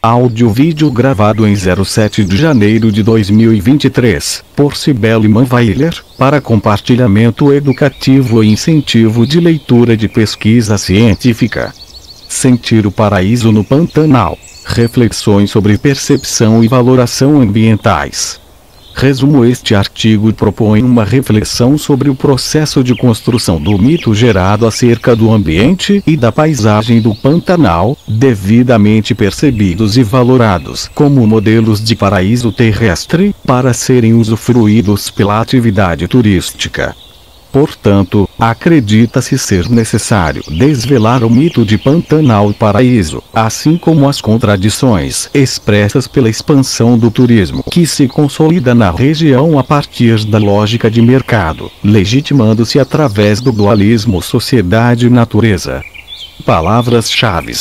Áudio-vídeo gravado em 07 de janeiro de 2023, por Cibele Manweiler, para compartilhamento educativo e incentivo de leitura de pesquisa científica. Sentir o paraíso no Pantanal. Reflexões sobre percepção e valoração ambientais. Resumo: este artigo propõe uma reflexão sobre o processo de construção do mito gerado acerca do ambiente e da paisagem do Pantanal, devidamente percebidos e valorados como modelos de paraíso terrestre, para serem usufruídos pela atividade turística. Portanto, acredita-se ser necessário desvelar o mito de Pantanal e Paraíso, assim como as contradições expressas pela expansão do turismo que se consolida na região a partir da lógica de mercado, legitimando-se através do dualismo sociedade-natureza. Palavras-chave: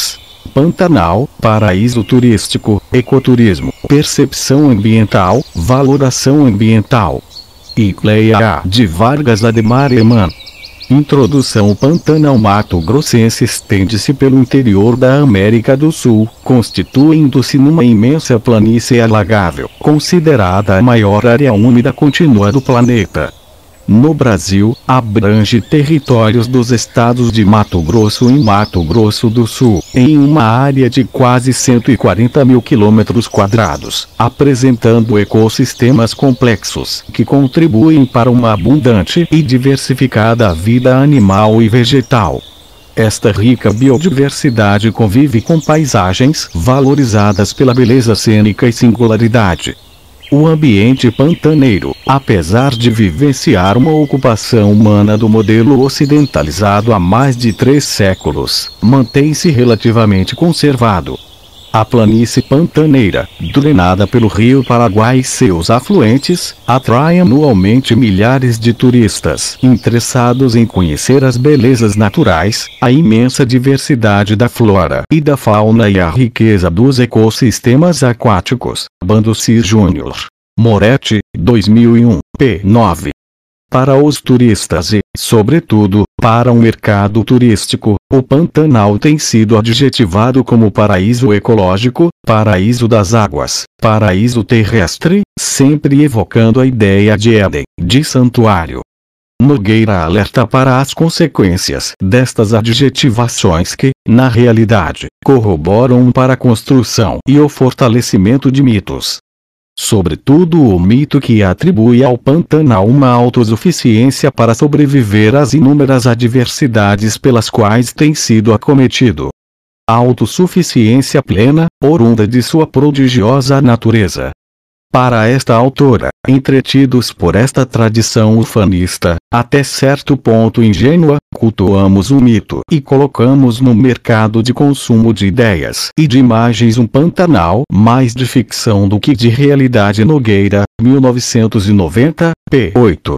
Pantanal, paraíso turístico, ecoturismo, percepção ambiental, valoração ambiental. Icleia de Vargas Ademar Eman. Introdução: o Pantanal Mato Grossense estende-se pelo interior da América do Sul, constituindo-se numa imensa planície alagável, considerada a maior área úmida contínua do planeta. No Brasil, abrange territórios dos estados de Mato Grosso e Mato Grosso do Sul, em uma área de quase 140 mil km², apresentando ecossistemas complexos que contribuem para uma abundante e diversificada vida animal e vegetal. Esta rica biodiversidade convive com paisagens valorizadas pela beleza cênica e singularidade. O ambiente pantaneiro, apesar de vivenciar uma ocupação humana do modelo ocidentalizado há mais de 3 séculos, mantém-se relativamente conservado. A planície pantaneira, drenada pelo rio Paraguai e seus afluentes, atrai anualmente milhares de turistas interessados em conhecer as belezas naturais, a imensa diversidade da flora e da fauna e a riqueza dos ecossistemas aquáticos. Banducci Júnior. Moretti, 2001, p. 9. Para os turistas e, sobretudo, para o mercado turístico, o Pantanal tem sido adjetivado como paraíso ecológico, paraíso das águas, paraíso terrestre, sempre evocando a ideia de Éden, de santuário. Nogueira alerta para as consequências destas adjetivações que, na realidade, corroboram para a construção e o fortalecimento de mitos. Sobretudo o mito que atribui ao Pantanal uma autossuficiência para sobreviver às inúmeras adversidades pelas quais tem sido acometido. Autossuficiência plena, oriunda de sua prodigiosa natureza. Para esta autora, entretidos por esta tradição ufanista, até certo ponto ingênua, cultuamos o mito e colocamos no mercado de consumo de ideias e de imagens um Pantanal mais de ficção do que de realidade. Nogueira, 1990, p. 8.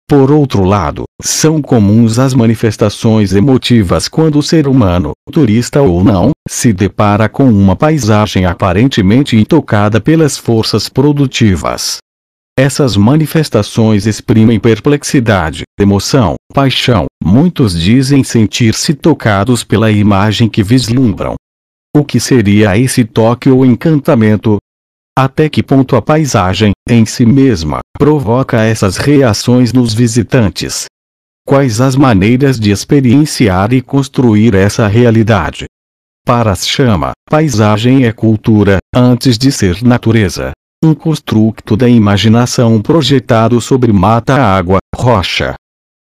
Por outro lado, são comuns as manifestações emotivas quando o ser humano, turista ou não, se depara com uma paisagem aparentemente intocada pelas forças produtivas. Essas manifestações exprimem perplexidade, emoção, paixão. Muitos dizem sentir-se tocados pela imagem que vislumbram. O que seria esse toque ou encantamento? Até que ponto a paisagem, em si mesma, provoca essas reações nos visitantes? Quais as maneiras de experienciar e construir essa realidade? Chama, paisagem é cultura, antes de ser natureza. Um construto da imaginação projetado sobre mata, água, rocha.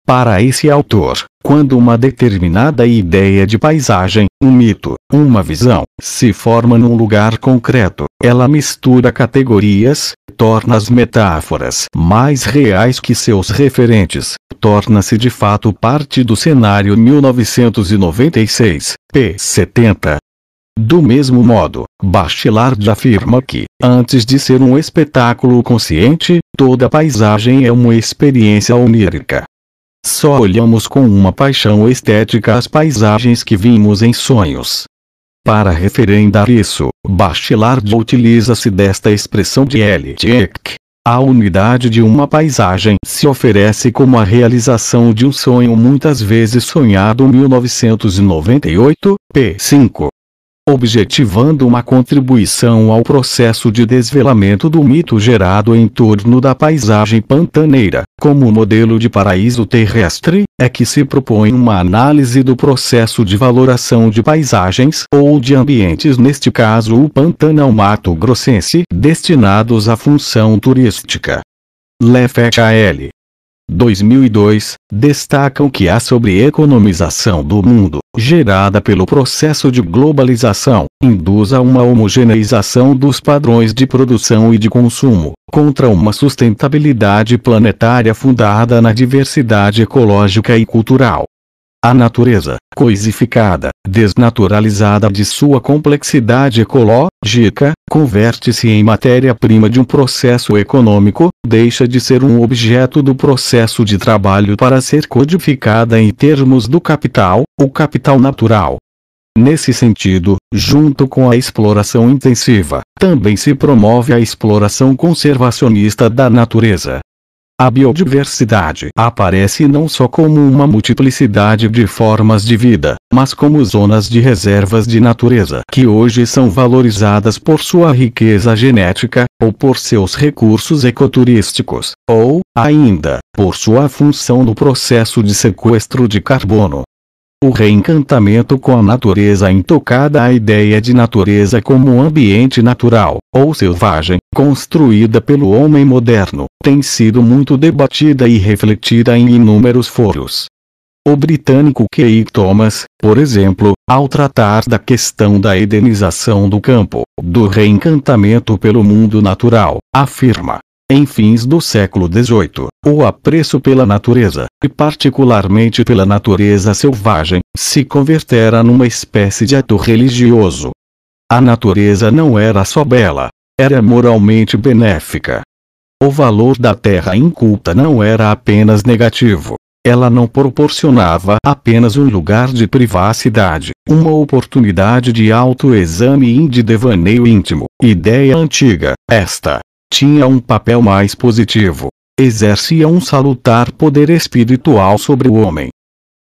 Para esse autor, quando uma determinada ideia de paisagem, um mito, uma visão, se forma num lugar concreto, ela mistura categorias, torna as metáforas mais reais que seus referentes, torna-se de fato parte do cenário. 1996, p. 70. Do mesmo modo, Bachelard afirma que, antes de ser um espetáculo consciente, toda paisagem é uma experiência onírica. Só olhamos com uma paixão estética as paisagens que vimos em sonhos. Para referendar isso, Bachelard utiliza-se desta expressão de L. Dieck. A unidade de uma paisagem se oferece como a realização de um sonho muitas vezes sonhado. 1998, p. 5. objetivando uma contribuição ao processo de desvelamento do mito gerado em torno da paisagem pantaneira. Como modelo de paraíso terrestre, é que se propõe uma análise do processo de valoração de paisagens ou de ambientes, neste caso o Pantanal Mato Grossense, destinados à função turística. LFL 2002, destacam que a sobreeconomização do mundo, gerada pelo processo de globalização, induz a uma homogeneização dos padrões de produção e de consumo, contra uma sustentabilidade planetária fundada na diversidade ecológica e cultural. A natureza, coisificada, desnaturalizada de sua complexidade ecológica, converte-se em matéria-prima de um processo econômico, deixa de ser um objeto do processo de trabalho para ser codificada em termos do capital, o capital natural. Nesse sentido, junto com a exploração intensiva, também se promove a exploração conservacionista da natureza. A biodiversidade aparece não só como uma multiplicidade de formas de vida, mas como zonas de reservas de natureza que hoje são valorizadas por sua riqueza genética, ou por seus recursos ecoturísticos, ou, ainda, por sua função no processo de sequestro de carbono. O reencantamento com a natureza intocada, a ideia de natureza como um ambiente natural, ou selvagem, construída pelo homem moderno, tem sido muito debatida e refletida em inúmeros foros. O britânico Keith Thomas, por exemplo, ao tratar da questão da edenização do campo, do reencantamento pelo mundo natural, afirma: em fins do século XVIII, o apreço pela natureza, e particularmente pela natureza selvagem, se convertera numa espécie de ato religioso. A natureza não era só bela, era moralmente benéfica. O valor da terra inculta não era apenas negativo. Ela não proporcionava apenas um lugar de privacidade, uma oportunidade de autoexame e de devaneio íntimo. Ideia antiga, esta tinha um papel mais positivo. Exercia um salutar poder espiritual sobre o homem.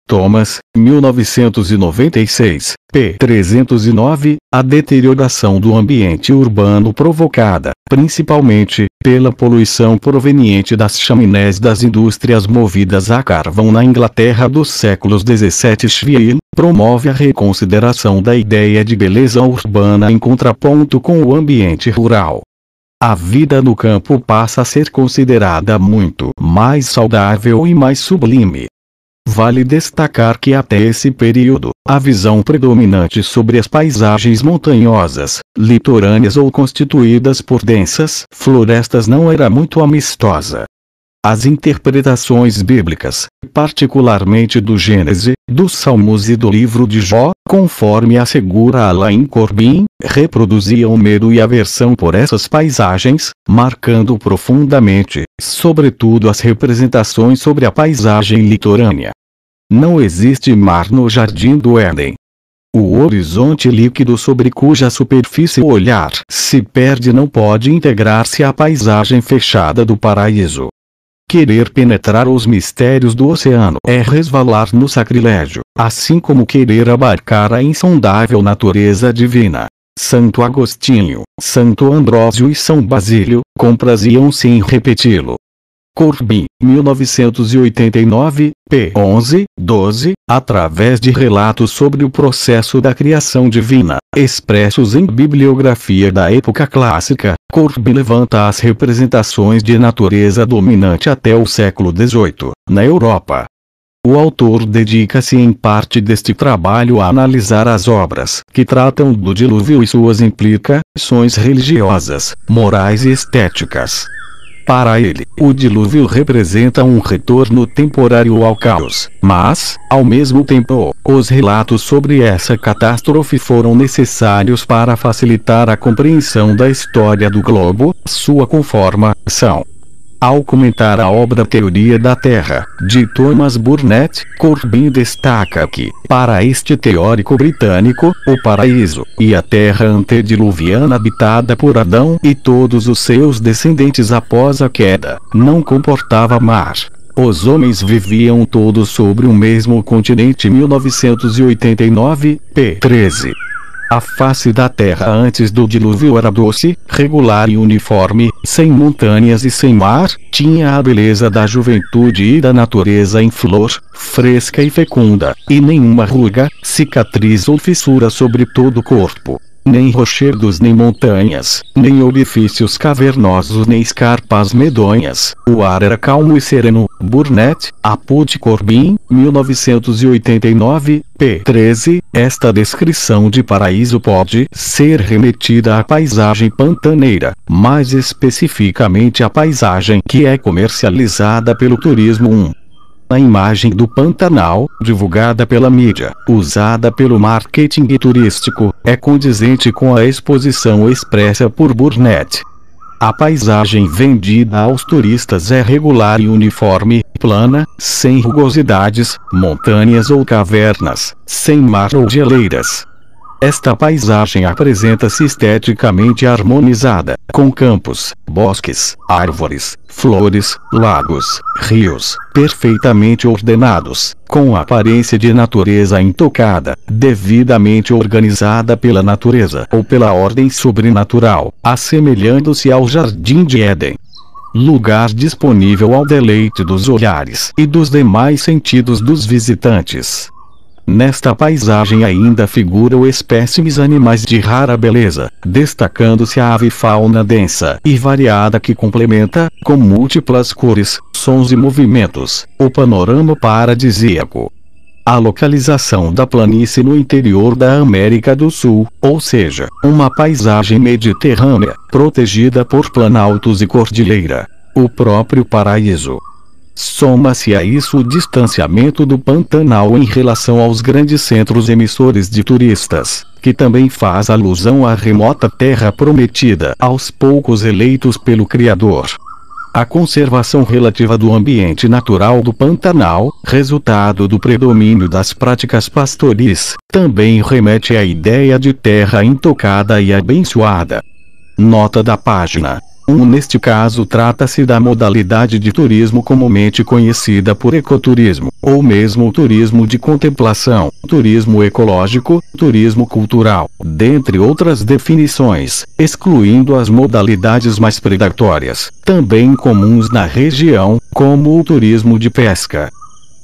Thomas, 1996, p. 309, a deterioração do ambiente urbano provocada, principalmente, pela poluição proveniente das chaminés das indústrias movidas a carvão na Inglaterra dos séculos 17. Schwein promove a reconsideração da ideia de beleza urbana em contraponto com o ambiente rural. A vida no campo passa a ser considerada muito mais saudável e mais sublime. Vale destacar que até esse período, a visão predominante sobre as paisagens montanhosas, litorâneas ou constituídas por densas florestas não era muito amistosa. As interpretações bíblicas, particularmente do Gênesis, dos Salmos e do livro de Jó, conforme assegura Alain Corbin, reproduziam medo e aversão por essas paisagens, marcando profundamente, sobretudo as representações sobre a paisagem litorânea. Não existe mar no jardim do Éden. O horizonte líquido sobre cuja superfície o olhar se perde não pode integrar-se à paisagem fechada do paraíso. Querer penetrar os mistérios do oceano é resvalar no sacrilégio, assim como querer abarcar a insondável natureza divina. Santo Agostinho, Santo Ambrósio e São Basílio compraziam-se em repeti-lo. Corbin, 1989, p. 11-12, através de relatos sobre o processo da criação divina, expressos em bibliografia da época clássica, Corbin levanta as representações de natureza dominante até o século XVIII, na Europa. O autor dedica-se em parte deste trabalho a analisar as obras que tratam do dilúvio e suas implicações religiosas, morais e estéticas. Para ele, o dilúvio representa um retorno temporário ao caos, mas, ao mesmo tempo, os relatos sobre essa catástrofe foram necessários para facilitar a compreensão da história do globo, sua conformação. Ao comentar a obra Teoria da Terra, de Thomas Burnett, Corbin destaca que, para este teórico britânico, o paraíso, e a terra antediluviana habitada por Adão e todos os seus descendentes após a queda, não comportava mar. Os homens viviam todos sobre o mesmo continente. 1989, p. 13. A face da Terra antes do dilúvio era doce, regular e uniforme, sem montanhas e sem mar, tinha a beleza da juventude e da natureza em flor, fresca e fecunda, e nenhuma ruga, cicatriz ou fissura sobre todo o corpo. Nem rochedos nem montanhas, nem orifícios cavernosos nem escarpas medonhas. O ar era calmo e sereno. Burnett, Apud Corbin, 1989, p. 13. Esta descrição de paraíso pode ser remetida à paisagem pantaneira, mais especificamente à paisagem que é comercializada pelo turismo. A imagem do Pantanal, divulgada pela mídia, usada pelo marketing turístico, é condizente com a exposição expressa por Burnett. A paisagem vendida aos turistas é regular e uniforme, plana, sem rugosidades, montanhas ou cavernas, sem mar ou geleiras. Esta paisagem apresenta-se esteticamente harmonizada, com campos, bosques, árvores, flores, lagos, rios, perfeitamente ordenados, com aparência de natureza intocada, devidamente organizada pela natureza ou pela ordem sobrenatural, assemelhando-se ao Jardim de Éden. Lugar disponível ao deleite dos olhares e dos demais sentidos dos visitantes. Nesta paisagem ainda figuram espécimes animais de rara beleza, destacando-se a avifauna densa e variada que complementa, com múltiplas cores, sons e movimentos, o panorama paradisíaco. A localização da planície no interior da América do Sul, ou seja, uma paisagem mediterrânea, protegida por planaltos e cordilheira. O próprio paraíso. Soma-se a isso o distanciamento do Pantanal em relação aos grandes centros emissores de turistas, que também faz alusão à remota terra prometida aos poucos eleitos pelo Criador. A conservação relativa do ambiente natural do Pantanal, resultado do predomínio das práticas pastoris, também remete à ideia de terra intocada e abençoada. Nota da página. Neste caso trata-se da modalidade de turismo comumente conhecida por ecoturismo, ou mesmo turismo de contemplação, turismo ecológico, turismo cultural, dentre outras definições, excluindo as modalidades mais predatórias, também comuns na região, como o turismo de pesca.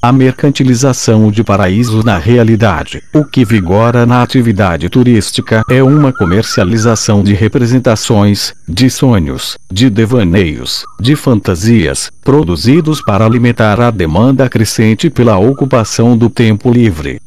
A mercantilização de paraísos na realidade, o que vigora na atividade turística é uma comercialização de representações, de sonhos, de devaneios, de fantasias, produzidos para alimentar a demanda crescente pela ocupação do tempo livre.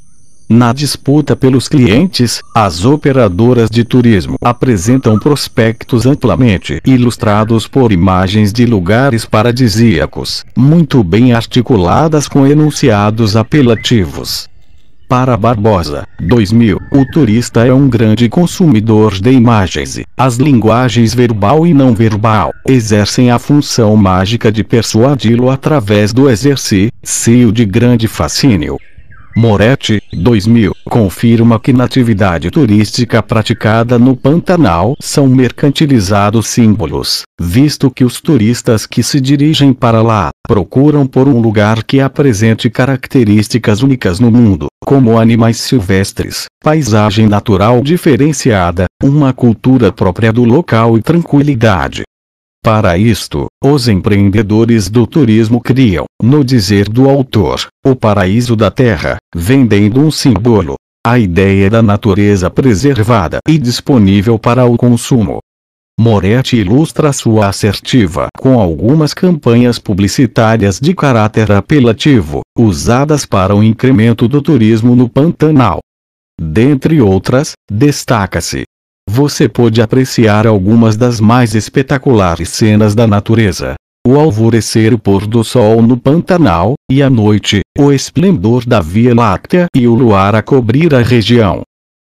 Na disputa pelos clientes, as operadoras de turismo apresentam prospectos amplamente ilustrados por imagens de lugares paradisíacos, muito bem articuladas com enunciados apelativos. Para Barbosa, 2000, o turista é um grande consumidor de imagens e as linguagens verbal e não verbal exercem a função mágica de persuadi-lo através do exercício de grande fascínio. Moretti, 2000, confirma que na atividade turística praticada no Pantanal são mercantilizados símbolos, visto que os turistas que se dirigem para lá procuram por um lugar que apresente características únicas no mundo, como animais silvestres, paisagem natural diferenciada, uma cultura própria do local e tranquilidade. Para isto, os empreendedores do turismo criam, no dizer do autor, o paraíso da terra, vendendo um símbolo, a ideia da natureza preservada e disponível para o consumo. Moretti ilustra sua assertiva com algumas campanhas publicitárias de caráter apelativo, usadas para o incremento do turismo no Pantanal. Dentre outras, destaca-se: você pode apreciar algumas das mais espetaculares cenas da natureza. O alvorecer e o pôr do sol no Pantanal, e à noite, o esplendor da Via Láctea e o luar a cobrir a região.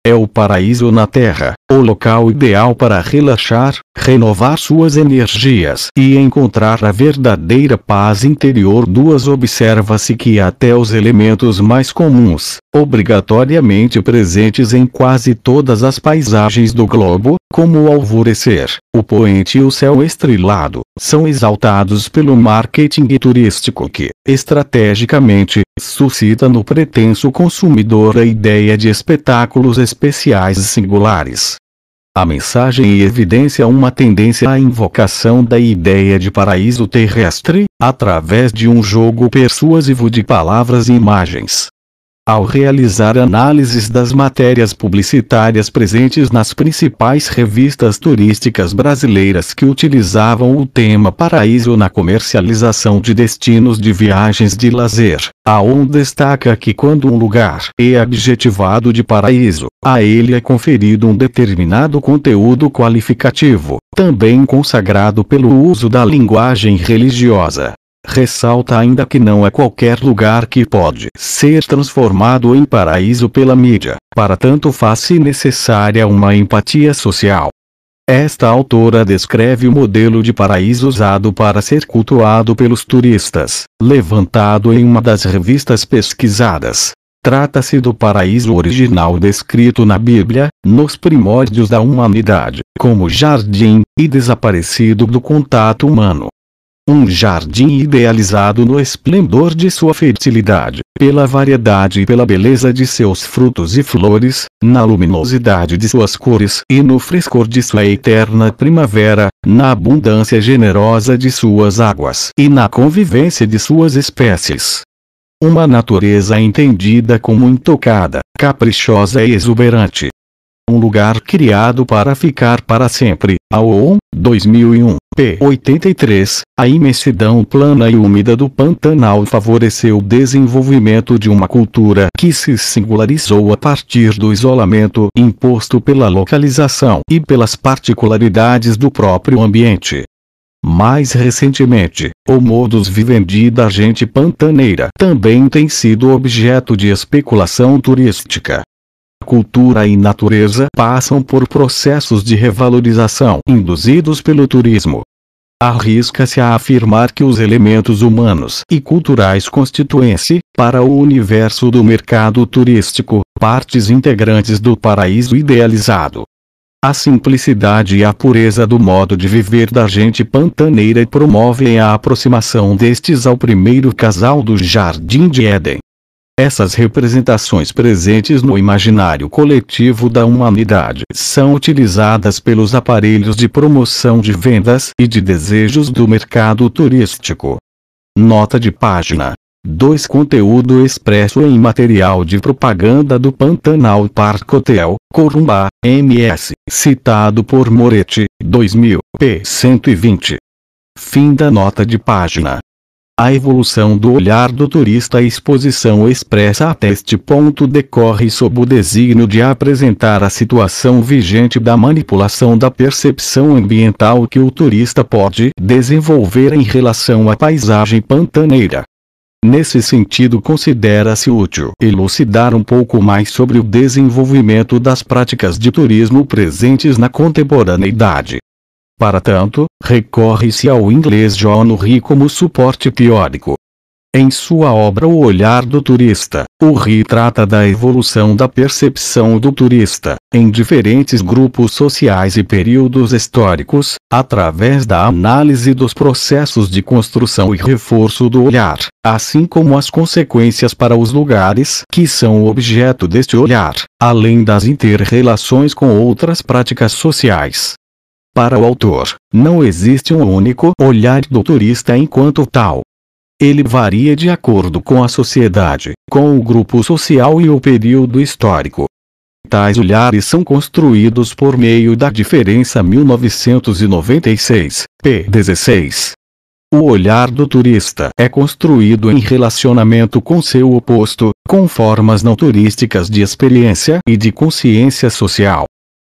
É o paraíso na Terra, o local ideal para relaxar, renovar suas energias e encontrar a verdadeira paz interior. Observa-se que até os elementos mais comuns, obrigatoriamente presentes em quase todas as paisagens do globo, como o alvorecer, o poente e o céu estrelado, são exaltados pelo marketing turístico que, estrategicamente, suscita no pretenso consumidor a ideia de espetáculos especiais e singulares. A mensagem evidencia uma tendência à invocação da ideia de paraíso terrestre, através de um jogo persuasivo de palavras e imagens. Ao realizar análises das matérias publicitárias presentes nas principais revistas turísticas brasileiras que utilizavam o tema paraíso na comercialização de destinos de viagens de lazer, a ONU destaca que quando um lugar é adjetivado de paraíso, a ele é conferido um determinado conteúdo qualificativo, também consagrado pelo uso da linguagem religiosa. Ressalta ainda que não é qualquer lugar que pode ser transformado em paraíso pela mídia, para tanto faz-se necessária uma empatia social. Esta autora descreve o modelo de paraíso usado para ser cultuado pelos turistas, levantado em uma das revistas pesquisadas. Trata-se do paraíso original descrito na Bíblia, nos primórdios da humanidade, como jardim, e desaparecido do contato humano. Um jardim idealizado no esplendor de sua fertilidade, pela variedade e pela beleza de seus frutos e flores, na luminosidade de suas cores e no frescor de sua eterna primavera, na abundância generosa de suas águas e na convivência de suas espécies. Uma natureza entendida como intocada, caprichosa e exuberante. Um lugar criado para ficar para sempre. A ONU, 2001, p. 83, a imensidão plana e úmida do Pantanal favoreceu o desenvolvimento de uma cultura que se singularizou a partir do isolamento imposto pela localização e pelas particularidades do próprio ambiente. Mais recentemente, o modus vivendi da gente pantaneira também tem sido objeto de especulação turística. Cultura e natureza passam por processos de revalorização induzidos pelo turismo. Arrisca-se a afirmar que os elementos humanos e culturais constituem-se, para o universo do mercado turístico, partes integrantes do paraíso idealizado. A simplicidade e a pureza do modo de viver da gente pantaneira promovem a aproximação destes ao primeiro casal do Jardim de Éden. Essas representações presentes no imaginário coletivo da humanidade são utilizadas pelos aparelhos de promoção de vendas e de desejos do mercado turístico. Nota de página 2. Conteúdo expresso em material de propaganda do Pantanal Park Hotel, Corumbá, MS, citado por Moretti, 2000, p. 120. Fim da nota de página. A evolução do olhar do turista. A exposição expressa até este ponto decorre sob o desígnio de apresentar a situação vigente da manipulação da percepção ambiental que o turista pode desenvolver em relação à paisagem pantaneira. Nesse sentido, considera-se útil elucidar um pouco mais sobre o desenvolvimento das práticas de turismo presentes na contemporaneidade. Para tanto, recorre-se ao inglês John Rhee como suporte teórico. Em sua obra O Olhar do Turista, o Rhee trata da evolução da percepção do turista, em diferentes grupos sociais e períodos históricos, através da análise dos processos de construção e reforço do olhar, assim como as consequências para os lugares que são objeto deste olhar, além das inter-relações com outras práticas sociais. Para o autor, não existe um único olhar do turista enquanto tal. Ele varia de acordo com a sociedade, com o grupo social e o período histórico. Tais olhares são construídos por meio da diferença 1996, p. 16. O olhar do turista é construído em relacionamento com seu oposto, com formas não turísticas de experiência e de consciência social.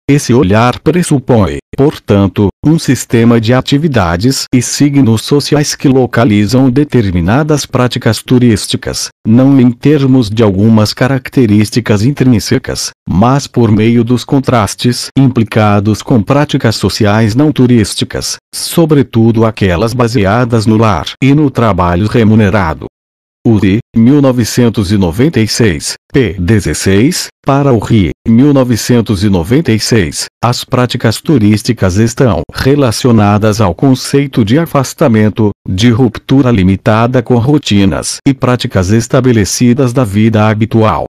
Esse olhar pressupõe, portanto, um sistema de atividades e signos sociais que localizam determinadas práticas turísticas, não em termos de algumas características intrínsecas, mas por meio dos contrastes implicados com práticas sociais não turísticas, sobretudo aquelas baseadas no lar e no trabalho remunerado. URI, 1996, p. 16, para o RI, 1996, as práticas turísticas estão relacionadas ao conceito de afastamento, de ruptura limitada com rotinas e práticas estabelecidas da vida habitual.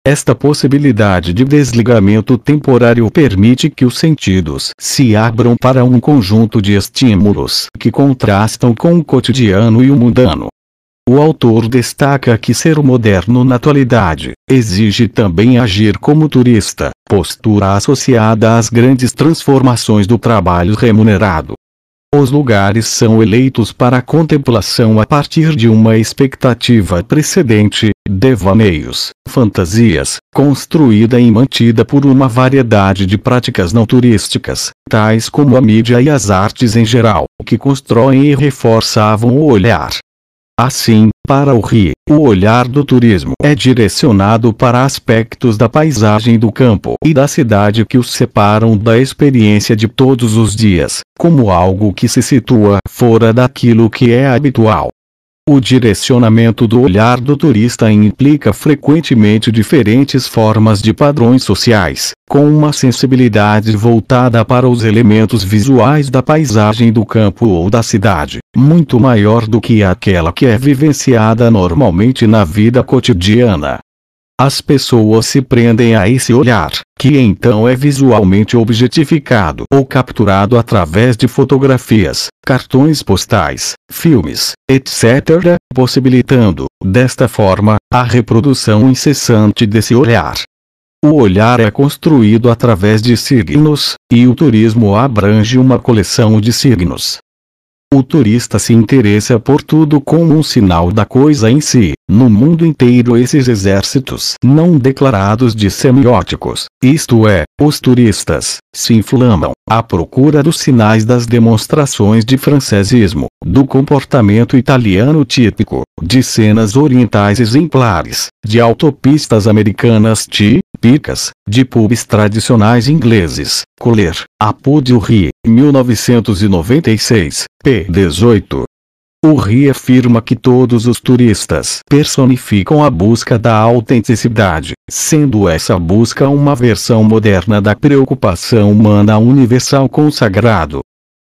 Esta possibilidade de desligamento temporário permite que os sentidos se abram para um conjunto de estímulos que contrastam com o cotidiano e o mundano. O autor destaca que ser moderno na atualidade exige também agir como turista, postura associada às grandes transformações do trabalho remunerado. Os lugares são eleitos para a contemplação a partir de uma expectativa precedente, devaneios, fantasias, construída e mantida por uma variedade de práticas não turísticas, tais como a mídia e as artes em geral, que constroem e reforçavam o olhar. Assim, para o RI, o olhar do turismo é direcionado para aspectos da paisagem do campo e da cidade que os separam da experiência de todos os dias, como algo que se situa fora daquilo que é habitual. O direcionamento do olhar do turista implica frequentemente diferentes formas de padrões sociais, com uma sensibilidade voltada para os elementos visuais da paisagem do campo ou da cidade, muito maior do que aquela que é vivenciada normalmente na vida cotidiana. As pessoas se prendem a esse olhar, que então é visualmente objetificado ou capturado através de fotografias, cartões postais, filmes, etc., possibilitando, desta forma, a reprodução incessante desse olhar. O olhar é construído através de signos, e o turismo abrange uma coleção de signos. O turista se interessa por tudo como um sinal da coisa em si. No mundo inteiro esses exércitos não declarados de semióticos, isto é, os turistas, se inflamam, à procura dos sinais das demonstrações de francesismo, do comportamento italiano típico, de cenas orientais exemplares, de autopistas americanas típicas, de pubs tradicionais ingleses, Coller, Apu de Ri, 1996, p. 18. O RI afirma que todos os turistas personificam a busca da autenticidade, sendo essa busca uma versão moderna da preocupação humana universal consagrado.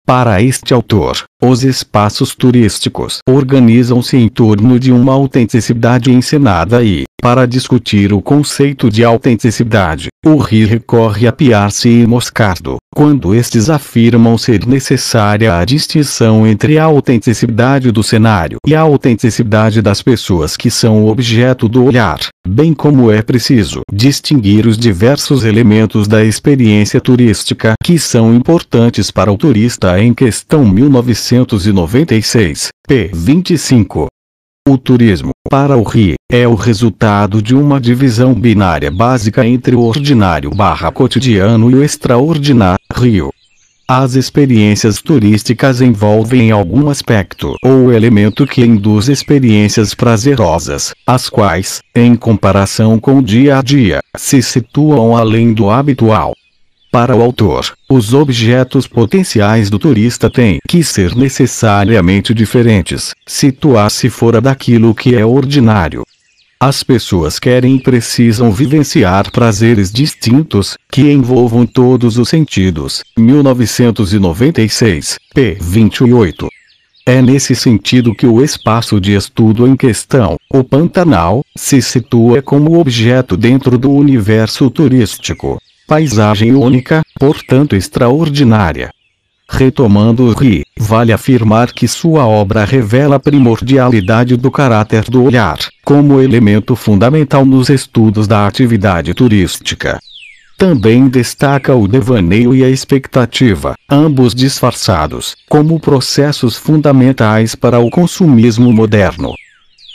Para este autor, os espaços turísticos organizam-se em torno de uma autenticidade encenada e, para discutir o conceito de autenticidade, o RI recorre a Piarci e Moscardo, quando estes afirmam ser necessária a distinção entre a autenticidade do cenário e a autenticidade das pessoas que são o objeto do olhar, bem como é preciso distinguir os diversos elementos da experiência turística que são importantes para o turista em questão. 1996, p. 25. O turismo, para o RI, é o resultado de uma divisão binária básica entre o ordinário/cotidiano e o extraordinário. As experiências turísticas envolvem algum aspecto ou elemento que induz experiências prazerosas, as quais, em comparação com o dia a dia, se situam além do habitual. Para o autor, os objetos potenciais do turista têm que ser necessariamente diferentes, situar-se fora daquilo que é ordinário. As pessoas querem e precisam vivenciar prazeres distintos, que envolvam todos os sentidos. 1996, p. 28. É nesse sentido que o espaço de estudo em questão, o Pantanal, se situa como objeto dentro do universo turístico. Paisagem única, portanto extraordinária. Retomando o RI, vale afirmar que sua obra revela a primordialidade do caráter do olhar, como elemento fundamental nos estudos da atividade turística. Também destaca o devaneio e a expectativa, ambos disfarçados, como processos fundamentais para o consumismo moderno.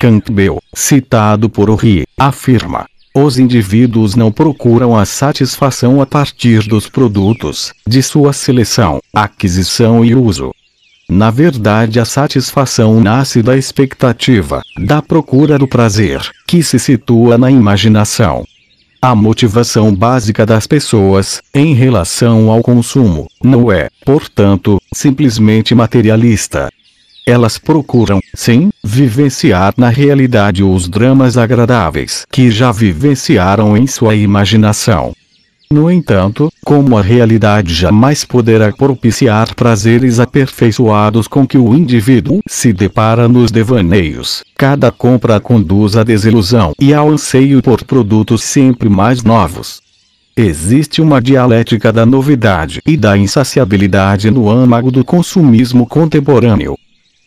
Campbell, citado por RI, afirma: os indivíduos não procuram a satisfação a partir dos produtos, de sua seleção, aquisição e uso. Na verdade, a satisfação nasce da expectativa, da procura do prazer, que se situa na imaginação. A motivação básica das pessoas, em relação ao consumo, não é, portanto, simplesmente materialista. Elas procuram, sim, vivenciar na realidade os dramas agradáveis que já vivenciaram em sua imaginação. No entanto, como a realidade jamais poderá propiciar prazeres aperfeiçoados com que o indivíduo se depara nos devaneios, cada compra conduz à desilusão e ao anseio por produtos sempre mais novos. Existe uma dialética da novidade e da insaciabilidade no âmago do consumismo contemporâneo.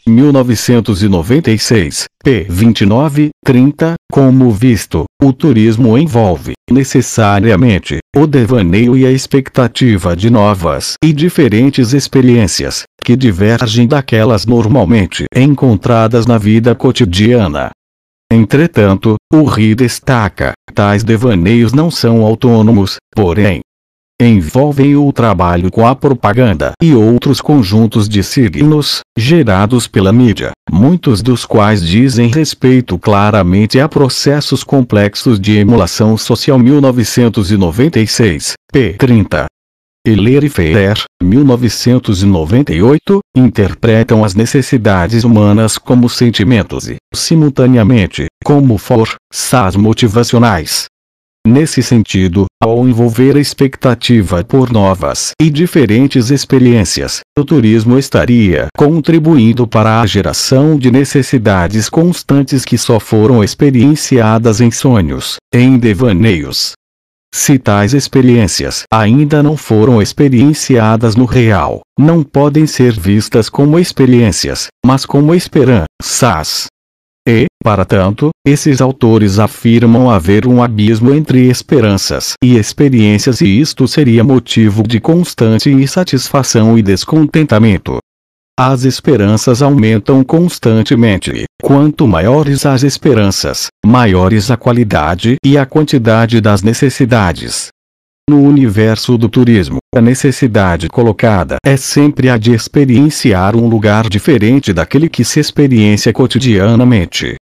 1996, p. 29, 30, como visto, o turismo envolve, necessariamente, o devaneio e a expectativa de novas e diferentes experiências, que divergem daquelas normalmente encontradas na vida cotidiana. Entretanto, o Ri destaca, tais devaneios não são autônomos, porém, envolvem o trabalho com a propaganda e outros conjuntos de signos, gerados pela mídia, muitos dos quais dizem respeito claramente a processos complexos de emulação social. 1996, p. 30. Heller e Feirer, 1998, interpretam as necessidades humanas como sentimentos e, simultaneamente, como forças motivacionais. Nesse sentido, ao envolver a expectativa por novas e diferentes experiências, o turismo estaria contribuindo para a geração de necessidades constantes que só foram experienciadas em sonhos, em devaneios. Se tais experiências ainda não foram experienciadas no real, não podem ser vistas como experiências, mas como esperanças. E, para tanto, esses autores afirmam haver um abismo entre esperanças e experiências, e isto seria motivo de constante insatisfação e descontentamento. As esperanças aumentam constantemente, e, quanto maiores as esperanças, maiores a qualidade e a quantidade das necessidades. No universo do turismo, a necessidade colocada é sempre a de experienciar um lugar diferente daquele que se experiencia cotidianamente.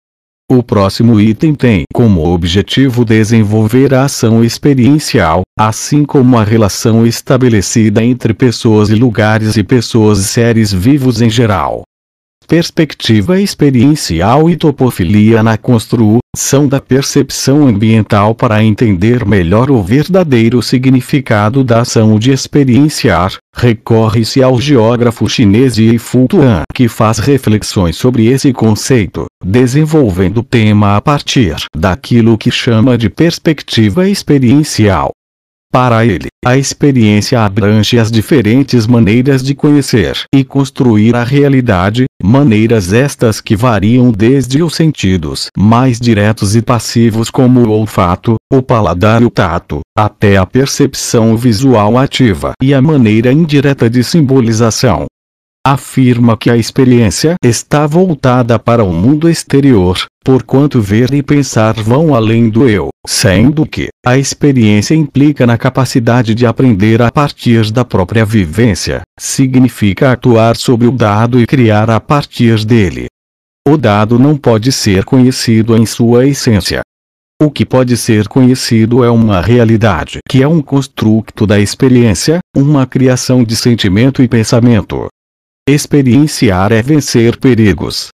O próximo item tem como objetivo desenvolver a ação experiencial, assim como a relação estabelecida entre pessoas e lugares e pessoas e seres vivos em geral. Perspectiva experiencial e topofilia na construção da percepção ambiental. Para entender melhor o verdadeiro significado da ação de experienciar, recorre-se ao geógrafo chinês Yi Fu Tuan, que faz reflexões sobre esse conceito, desenvolvendo o tema a partir daquilo que chama de perspectiva experiencial. Para ele, a experiência abrange as diferentes maneiras de conhecer e construir a realidade, maneiras estas que variam desde os sentidos mais diretos e passivos como o olfato, o paladar e o tato, até a percepção visual ativa e a maneira indireta de simbolização. Afirma que a experiência está voltada para o mundo exterior, porquanto ver e pensar vão além do eu, sendo que a experiência implica na capacidade de aprender a partir da própria vivência, significa atuar sobre o dado e criar a partir dele. O dado não pode ser conhecido em sua essência. O que pode ser conhecido é uma realidade que é um construto da experiência, uma criação de sentimento e pensamento. Experienciar é vencer perigos.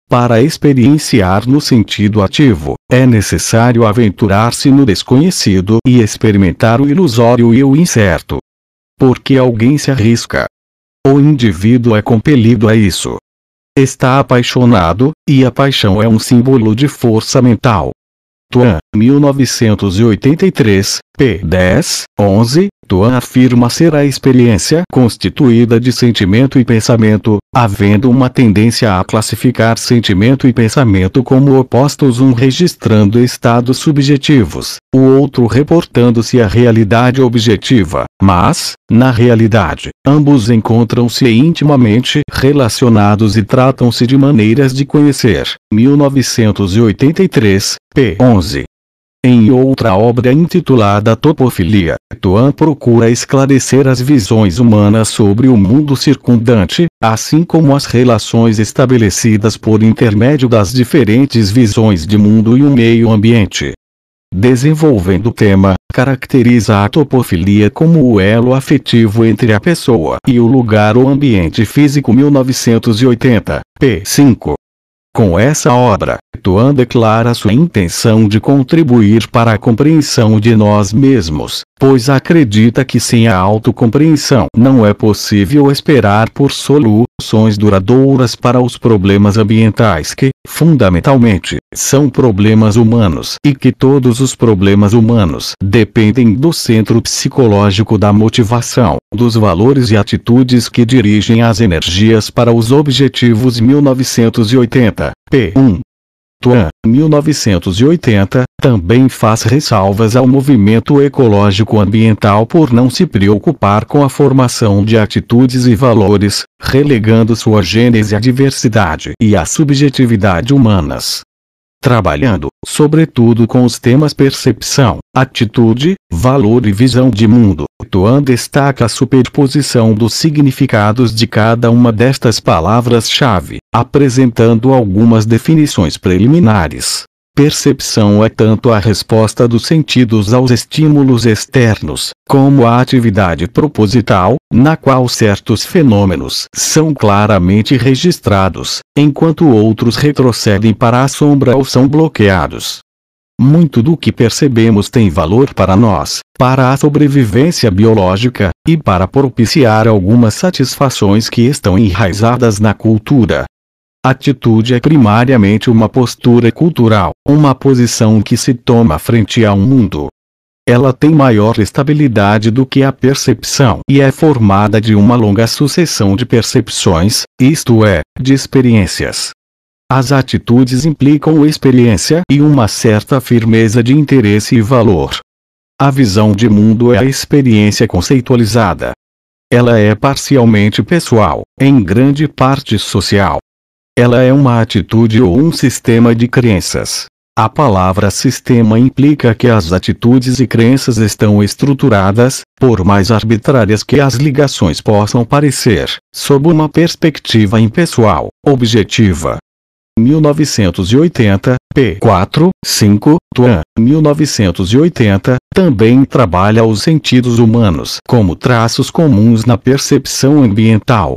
Para experienciar no sentido ativo, é necessário aventurar-se no desconhecido e experimentar o ilusório e o incerto. Porque alguém se arrisca. O indivíduo é compelido a isso. Está apaixonado, e a paixão é um símbolo de força mental. Tuan, 1983, p. 10, 11, Tuan afirma ser a experiência constituída de sentimento e pensamento, havendo uma tendência a classificar sentimento e pensamento como opostos, um registrando estados subjetivos, o outro reportando-se à realidade objetiva, mas, na realidade, ambos encontram-se intimamente relacionados e tratam-se de maneiras de conhecer. 1983, p. 11. Em outra obra intitulada Topofilia, Tuan procura esclarecer as visões humanas sobre o mundo circundante, assim como as relações estabelecidas por intermédio das diferentes visões de mundo e o meio ambiente. Desenvolvendo o tema, caracteriza a topofilia como o elo afetivo entre a pessoa e o lugar ou ambiente físico. 1980, p. 5. Com essa obra, Tuan declara sua intenção de contribuir para a compreensão de nós mesmos, pois acredita que sem a autocompreensão não é possível esperar por soluções duradouras para os problemas ambientais que, fundamentalmente, são problemas humanos e que todos os problemas humanos dependem do centro psicológico da motivação, dos valores e atitudes que dirigem as energias para os objetivos. 1980, p. 1. Tuan, 1980, também faz ressalvas ao movimento ecológico ambiental por não se preocupar com a formação de atitudes e valores, relegando sua gênese à diversidade e à subjetividade humanas. Trabalhando, sobretudo com os temas percepção, atitude, valor e visão de mundo, Tuan destaca a superposição dos significados de cada uma destas palavras-chave, apresentando algumas definições preliminares. Percepção é tanto a resposta dos sentidos aos estímulos externos, como a atividade proposital, na qual certos fenômenos são claramente registrados, enquanto outros retrocedem para a sombra ou são bloqueados. Muito do que percebemos tem valor para nós, para a sobrevivência biológica, e para propiciar algumas satisfações que estão enraizadas na cultura. Atitude é primariamente uma postura cultural, uma posição que se toma frente a um mundo. Ela tem maior estabilidade do que a percepção e é formada de uma longa sucessão de percepções, isto é, de experiências. As atitudes implicam experiência e uma certa firmeza de interesse e valor. A visão de mundo é a experiência conceitualizada. Ela é parcialmente pessoal, em grande parte social. Ela é uma atitude ou um sistema de crenças. A palavra sistema implica que as atitudes e crenças estão estruturadas, por mais arbitrárias que as ligações possam parecer, sob uma perspectiva impessoal, objetiva. 1980, p. 4, 5, Tuan, 1980, também trabalha os sentidos humanos como traços comuns na percepção ambiental.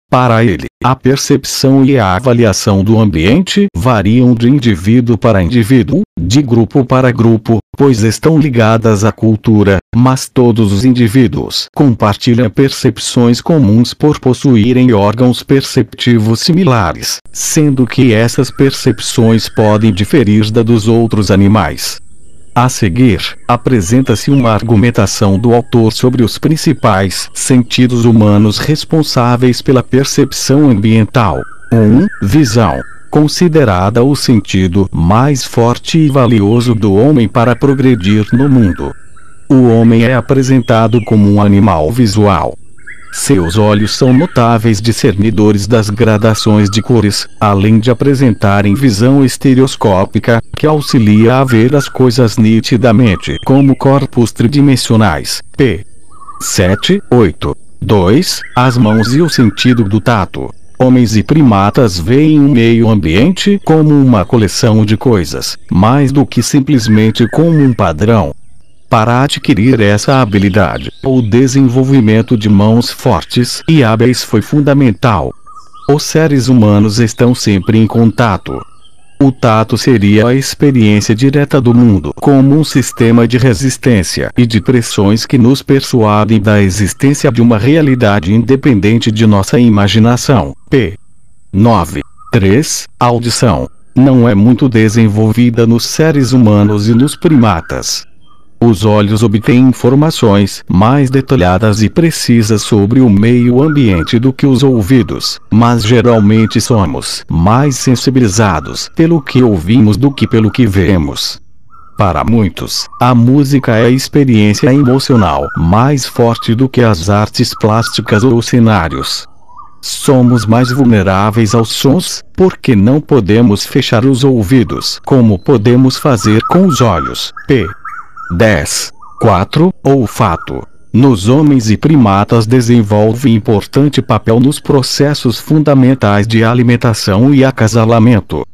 Para ele, a percepção e a avaliação do ambiente variam de indivíduo para indivíduo, de grupo para grupo, pois estão ligadas à cultura, mas todos os indivíduos compartilham percepções comuns por possuírem órgãos perceptivos similares, sendo que essas percepções podem diferir da dos outros animais. A seguir, apresenta-se uma argumentação do autor sobre os principais sentidos humanos responsáveis pela percepção ambiental. 1. Visão. Considerada o sentido mais forte e valioso do homem para progredir no mundo. O homem é apresentado como um animal visual. Seus olhos são notáveis discernidores das gradações de cores, além de apresentarem visão estereoscópica, que auxilia a ver as coisas nitidamente como corpos tridimensionais. p. 7, 8. 2. As mãos e o sentido do tato. Homens e primatas veem o meio ambiente como uma coleção de coisas, mais do que simplesmente como um padrão. Para adquirir essa habilidade, o desenvolvimento de mãos fortes e hábeis foi fundamental. Os seres humanos estão sempre em contato. O tato seria a experiência direta do mundo como um sistema de resistência e de pressões que nos persuadem da existência de uma realidade independente de nossa imaginação. p. 9. 3. Audição. Não é muito desenvolvida nos seres humanos e nos primatas. Os olhos obtêm informações mais detalhadas e precisas sobre o meio ambiente do que os ouvidos, mas geralmente somos mais sensibilizados pelo que ouvimos do que pelo que vemos. Para muitos, a música é a experiência emocional mais forte do que as artes plásticas ou cenários. Somos mais vulneráveis aos sons, porque não podemos fechar os ouvidos como podemos fazer com os olhos. p. 10. 4. Olfato. Nos homens e primatas desenvolve importante papel nos processos fundamentais de alimentação e acasalamento.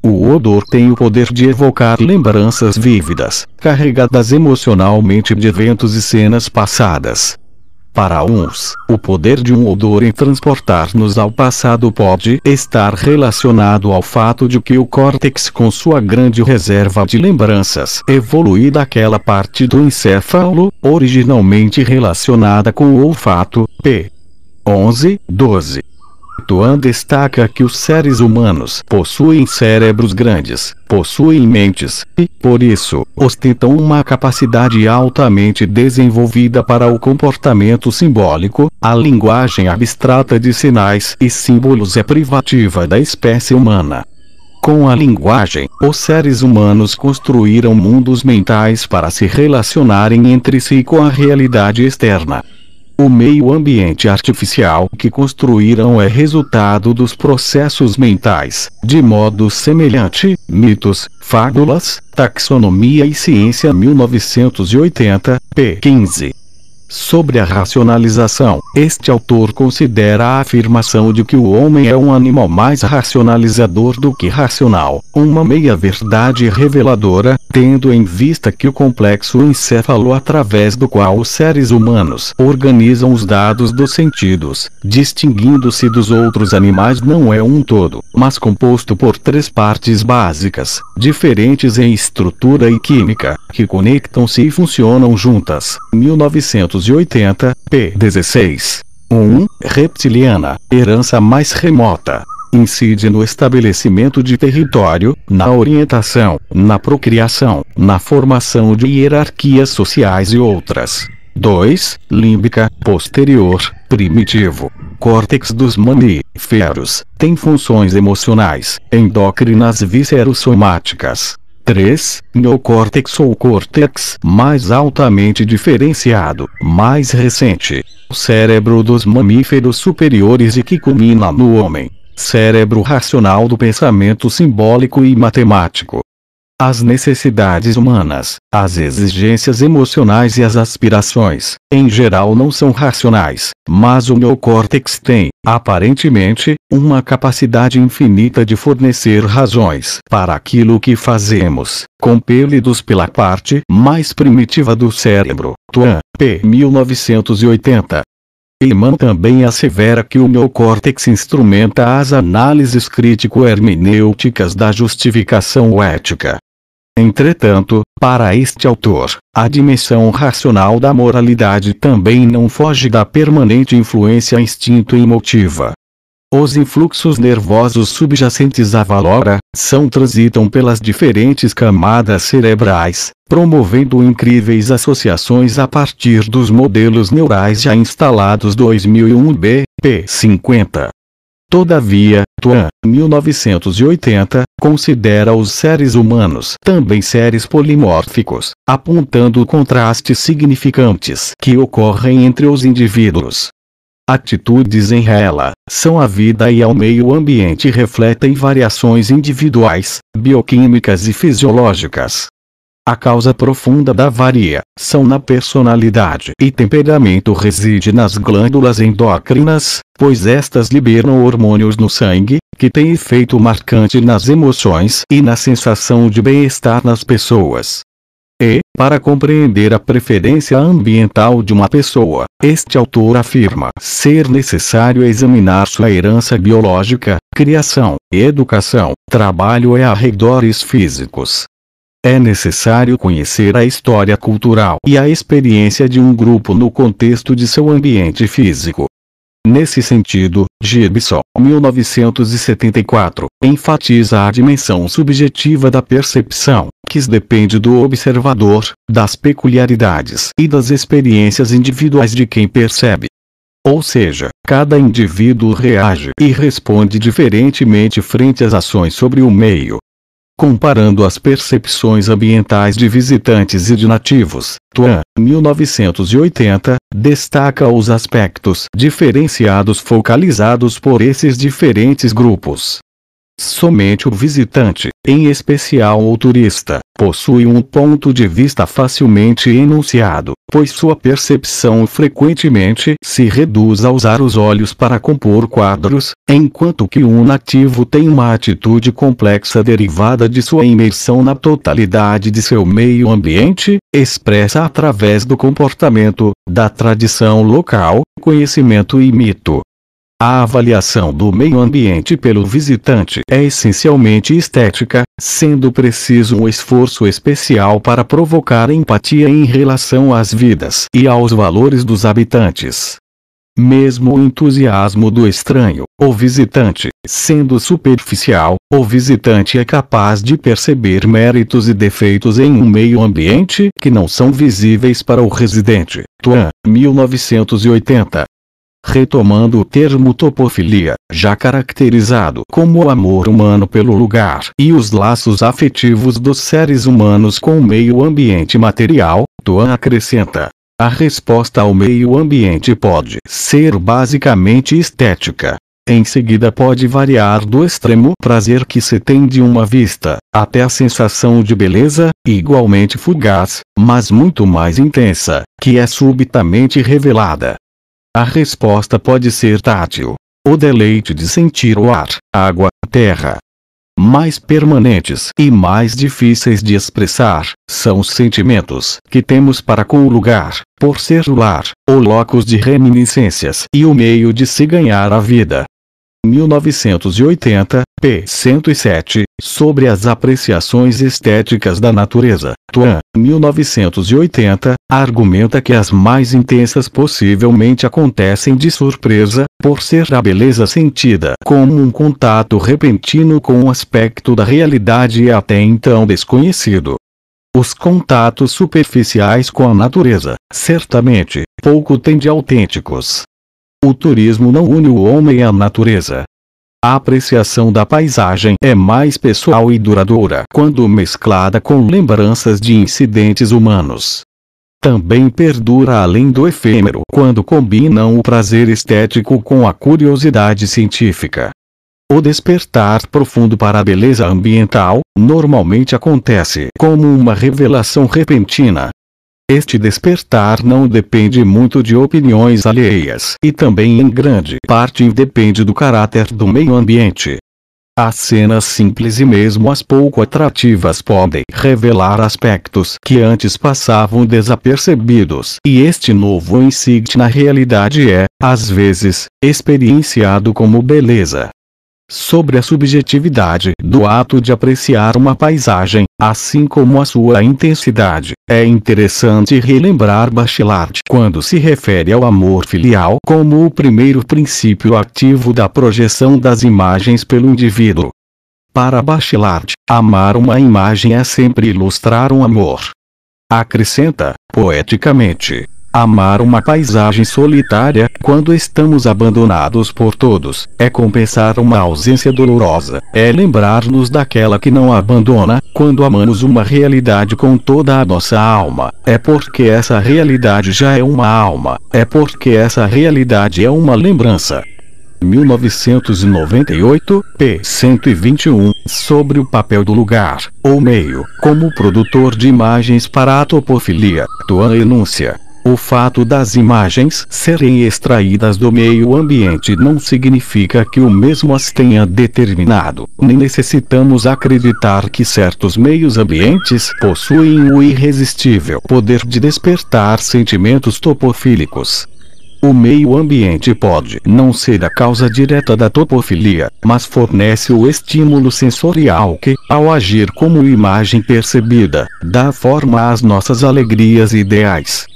O odor tem o poder de evocar lembranças vívidas, carregadas emocionalmente de eventos e cenas passadas. Para uns, o poder de um odor em transportar-nos ao passado pode estar relacionado ao fato de que o córtex, com sua grande reserva de lembranças, evolui daquela parte do encéfalo, originalmente relacionada com o olfato, p. 11-12. Tuan destaca que os seres humanos possuem cérebros grandes, possuem mentes, e, por isso, ostentam uma capacidade altamente desenvolvida para o comportamento simbólico. A linguagem abstrata de sinais e símbolos é privativa da espécie humana. Com a linguagem, os seres humanos construíram mundos mentais para se relacionarem entre si com a realidade externa. O meio ambiente artificial que construíram é resultado dos processos mentais, de modo semelhante. Mitos, Fábulas, Taxonomia e Ciência 1980, p. 15. Sobre a racionalização, este autor considera a afirmação de que o homem é um animal mais racionalizador do que racional, uma meia-verdade reveladora, tendo em vista que o complexo encéfalo através do qual os seres humanos organizam os dados dos sentidos, distinguindo-se dos outros animais, não é um todo, mas composto por três partes básicas, diferentes em estrutura e química, que conectam-se e funcionam juntas. 1980, p. 16. 1. Reptiliana, herança mais remota. Incide no estabelecimento de território, na orientação, na procriação, na formação de hierarquias sociais e outras. 2. Límbica, posterior, primitivo. Córtex dos mamíferos, tem funções emocionais, endócrinas e viscerossomáticas. 3. Neocórtex ou córtex, mais altamente diferenciado, mais recente. O cérebro dos mamíferos superiores e que culmina no homem. Cérebro racional do pensamento simbólico e matemático. As necessidades humanas, as exigências emocionais e as aspirações, em geral não são racionais, mas o neocórtex tem, aparentemente, uma capacidade infinita de fornecer razões para aquilo que fazemos, compelidos pela parte mais primitiva do cérebro. Tuan, p. 1980. Heyman também assevera que o neocórtex instrumenta as análises crítico-hermenêuticas da justificação ética. Entretanto, para este autor, a dimensão racional da moralidade também não foge da permanente influência instinto e emotiva. Os influxos nervosos subjacentes à valoração transitam pelas diferentes camadas cerebrais, promovendo incríveis associações a partir dos modelos neurais já instalados. 2001 p. 50. Todavia, Tuan, 1980, considera os seres humanos também seres polimórficos, apontando contrastes significantes que ocorrem entre os indivíduos. Atitudes em relação à vida e ao meio ambiente refletem variações individuais, bioquímicas e fisiológicas. A causa profunda da variação na personalidade e temperamento reside nas glândulas endócrinas, pois estas liberam hormônios no sangue, que têm efeito marcante nas emoções e na sensação de bem-estar nas pessoas. E, para compreender a preferência ambiental de uma pessoa, este autor afirma ser necessário examinar sua herança biológica, criação, educação, trabalho e arredores físicos. É necessário conhecer a história cultural e a experiência de um grupo no contexto de seu ambiente físico. Nesse sentido, Gibson, 1974, enfatiza a dimensão subjetiva da percepção, que depende do observador, das peculiaridades e das experiências individuais de quem percebe. Ou seja, cada indivíduo reage e responde diferentemente frente às ações sobre o meio. Comparando as percepções ambientais de visitantes e de nativos, Tuan, 1980, destaca os aspectos diferenciados focalizados por esses diferentes grupos. Somente o visitante, em especial o turista, possui um ponto de vista facilmente enunciado, pois sua percepção frequentemente se reduz a usar os olhos para compor quadros, Enquanto que um nativo tem uma atitude complexa derivada de sua imersão na totalidade de seu meio ambiente, expressa através do comportamento, da tradição local, conhecimento e mito. A avaliação do meio ambiente pelo visitante é essencialmente estética, sendo preciso um esforço especial para provocar empatia em relação às vidas e aos valores dos habitantes. Mesmo o entusiasmo do estranho, ou visitante, sendo superficial, o visitante é capaz de perceber méritos e defeitos em um meio ambiente que não são visíveis para o residente. Tuan, 1980. Retomando o termo topofilia, já caracterizado como o amor humano pelo lugar e os laços afetivos dos seres humanos com o meio ambiente material, Tuan acrescenta: a resposta ao meio ambiente pode ser basicamente estética. Em seguida pode variar do extremo prazer que se tem de uma vista, até a sensação de beleza, igualmente fugaz, mas muito mais intensa, que é subitamente revelada. A resposta pode ser tátil. O deleite de sentir o ar, água, terra. Mais permanentes e mais difíceis de expressar, são os sentimentos que temos para com o lugar, por ser o lar, o locus de reminiscências e o meio de se ganhar a vida. 1980, p. 107, sobre as apreciações estéticas da natureza. Tuan, 1980, argumenta que as mais intensas possivelmente acontecem de surpresa, por ser a beleza sentida como um contato repentino com um aspecto da realidade até então desconhecido. Os contatos superficiais com a natureza, certamente, pouco têm de autênticos. O turismo não une o homem à natureza. A apreciação da paisagem é mais pessoal e duradoura quando mesclada com lembranças de incidentes humanos. Também perdura além do efêmero quando combinam o prazer estético com a curiosidade científica. O despertar profundo para a beleza ambiental, normalmente acontece como uma revelação repentina. Este despertar não depende muito de opiniões alheias e também em grande parte independe do caráter do meio ambiente. As cenas simples e mesmo as pouco atrativas podem revelar aspectos que antes passavam desapercebidos, e este novo insight na realidade é, às vezes, experienciado como beleza. Sobre a subjetividade do ato de apreciar uma paisagem, assim como a sua intensidade, é interessante relembrar Bachelard quando se refere ao amor filial como o primeiro princípio ativo da projeção das imagens pelo indivíduo. Para Bachelard, amar uma imagem é sempre ilustrar um amor. Acrescenta, poeticamente: amar uma paisagem solitária, quando estamos abandonados por todos, é compensar uma ausência dolorosa, é lembrar-nos daquela que não abandona, quando amamos uma realidade com toda a nossa alma, é porque essa realidade já é uma alma, é porque essa realidade é uma lembrança. 1998, p. 121, sobre o papel do lugar, ou meio, como produtor de imagens para a topofilia, Tuan enúncia: o fato das imagens serem extraídas do meio ambiente não significa que o mesmo as tenha determinado, nem necessitamos acreditar que certos meios ambientes possuem o irresistível poder de despertar sentimentos topofílicos. O meio ambiente pode não ser a causa direta da topofilia, mas fornece o estímulo sensorial que, ao agir como imagem percebida, dá forma às nossas alegrias e ideais.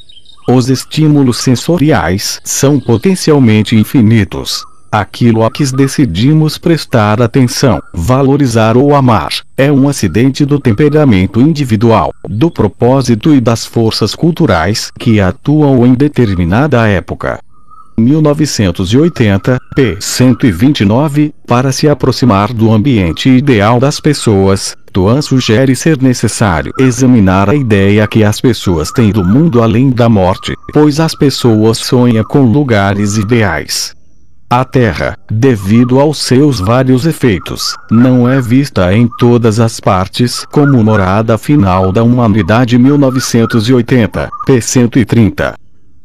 Os estímulos sensoriais são potencialmente infinitos. Aquilo a que decidimos prestar atenção, valorizar ou amar, é um acidente do temperamento individual, do propósito e das forças culturais que atuam em determinada época. 1980, p. 129, para se aproximar do ambiente ideal das pessoas, Tuan sugere ser necessário examinar a ideia que as pessoas têm do mundo além da morte, pois as pessoas sonham com lugares ideais. A Terra, devido aos seus vários efeitos, não é vista em todas as partes como morada final da humanidade. 1980, p. 130.